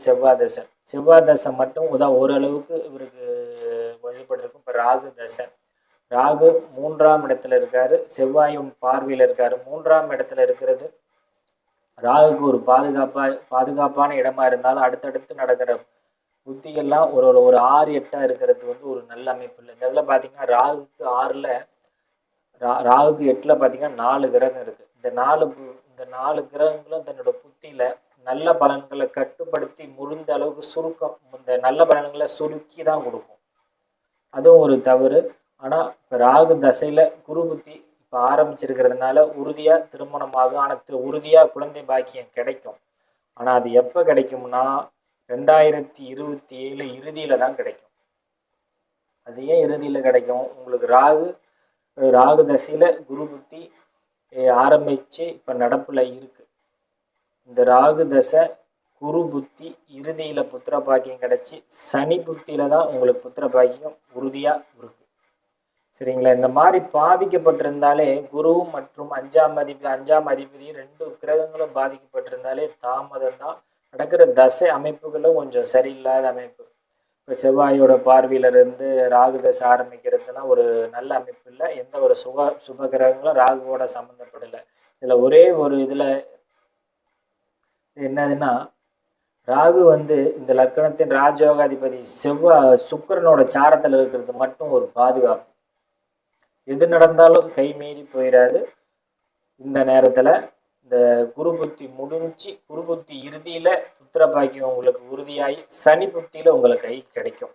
செவ்வாய் தசை மட்டும் ஓரளவுக்கு இவருக்கு வழிபட்டிருக்கும். இப்போ ராகு தசை. ராகு 3ஆம் இடத்துல இருக்காரு. செவ்வாயும் பார்வையில் இருக்காரு. 3ஆம் இடத்துல இருக்கிறது ராகுக்கு ஒரு பாதுகாப்பான இடமா இருந்தாலும் அடுத்தடுத்து நடக்கிற புத்தியெல்லாம் ஒரு 6-8 இருக்கிறது ஒரு நல்ல அமைப்பு இல்லை. இந்த இதில் பார்த்தீங்கன்னா ராகுக்கு 6ல் ராகுக்கு 8ல் பார்த்தீங்கன்னா 4 கிரகம் இருக்குது. இந்த 4 கிரகங்களும் தன்னோட புத்தியில் நல்ல பலன்களை கட்டுப்படுத்தி முடிந்த அளவுக்கு சுருக்கம், இந்த நல்ல பலன்களை சுருக்கி தான் கொடுக்கும். அதுவும் ஒரு தவறு. ஆனால் இப்போ ராகு தசையில் குரு புத்தி இப்போ ஆரம்பிச்சிருக்கிறதுனால உறுதியாக திருமணமாகும். ஆனால் உறுதியாக குழந்தை பாக்கியம் கிடைக்கும். ஆனால் அது எப்போ கிடைக்கும்னா 2027 இறுதியில் தான் கிடைக்கும். அது ஏன் இறுதியில் கிடைக்கும்? உங்களுக்கு ராகு தசையில் குரு புத்தி ஆரம்பித்து இப்போ நடப்பில் இருக்குது. இந்த ராகு தசை குரு புத்தி இறுதியில் புத்திர பாக்கியம் கிடச்சி சனி புத்தியில் தான் உங்களுக்கு புத்திர பாக்கியம் உறுதியாக இருக்குது. சரிங்களா? இந்த மாதிரி பாதிக்கப்பட்டிருந்தாலே குரு மற்றும் 5ஆம் அதிபதி 2 கிரகங்களும் பாதிக்கப்பட்டிருந்தாலே தாமதம் தான். நடக்கிற தசை அமைப்புகளும் கொஞ்சம் சரியில்லாத அமைப்பு. இப்போ செவ்வாயோட பார்வையிலிருந்து ராகு தசை ஆரம்பிக்கிறதுலாம் ஒரு நல்ல அமைப்பு இல்லை. எந்த ஒரு சுப கிரகங்களும் ராகுவோட சம்மந்தப்படலை. இதில் ஒரே ஒரு இதில் என்னதுன்னா, ராகு இந்த லக்கணத்தின் ராஜயோகாதிபதி சுக்கிரனோட சாரத்தில் இருக்கிறது மட்டும் ஒரு பாதுகாப்பு. எது நடந்தாலும் கை மீறி போயிடாது. இந்த நேரத்தில் இந்த குரு புத்தி முடிஞ்சு குரு புத்தி இறுதியில் புத்திர பாக்கியம் உங்களுக்கு உறுதியாகி சனி புத்தியில் உங்களுக்கு கை கிடைக்கும்.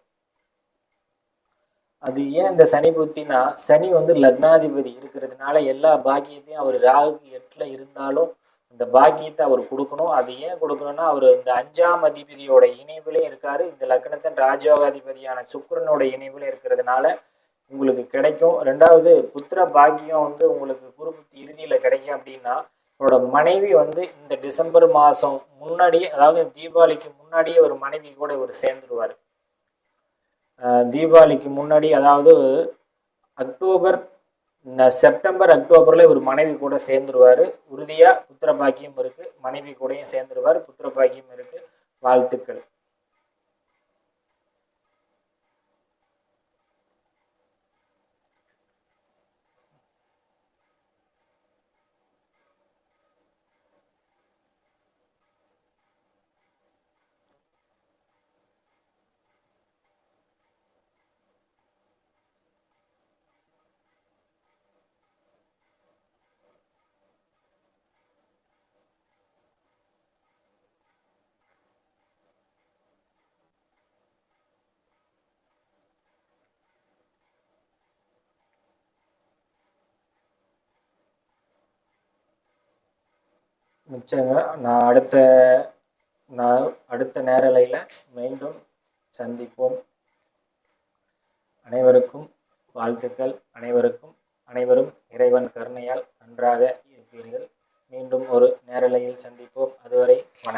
அது ஏன் இந்த சனி புத்தினா, சனி லக்னாதிபதி இருக்கிறதுனால எல்லா பாக்கியத்தையும் அவர் ராகுக்கு 8ல் இருந்தாலும் இந்த பாக்கியத்தை அவர் கொடுக்கணும். அது ஏன் கொடுக்கணும்னா, அவர் இந்த 5ஆம் அதிபதியோட இணைவிலே இருக்காரு. இந்த லக்னத்தின் ராஜயோகாதிபதியான சுக்கிரனோட இணைவிலே இருக்கிறதுனால உங்களுக்கு கிடைக்கும். 2வது புத்திர பாக்கியம் உங்களுக்கு குரு புத்தி இறுதியில் கிடைக்கும். அப்படின்னா அவரோட மனைவி இந்த டிசம்பர் மாதம் முன்னாடியே, அதாவது தீபாவளிக்கு முன்னாடியே ஒரு மனைவி கூட இவர் சேர்ந்துருவார். தீபாவளிக்கு முன்னாடி, அதாவது செப்டம்பர் அக்டோபரில் ஒரு மனைவி கூட சேர்ந்துருவார். உறுதியாக புத்திர பாக்கியம் இருக்குது. மனைவி கூடயும் சேர்ந்துருவார். புத்திர பாக்கியம் இருக்குது. வாழ்த்துக்கள். மிச்சங்க நான் அடுத்த நேரலையில் மீண்டும் சந்திப்போம். அனைவருக்கும் வாழ்த்துக்கள். அனைவரும் இறைவன் கருணையால் நன்றாக இருப்பீர்கள். மீண்டும் ஒரு நேரலையில் சந்திப்போம். அதுவரை வணக்கம்.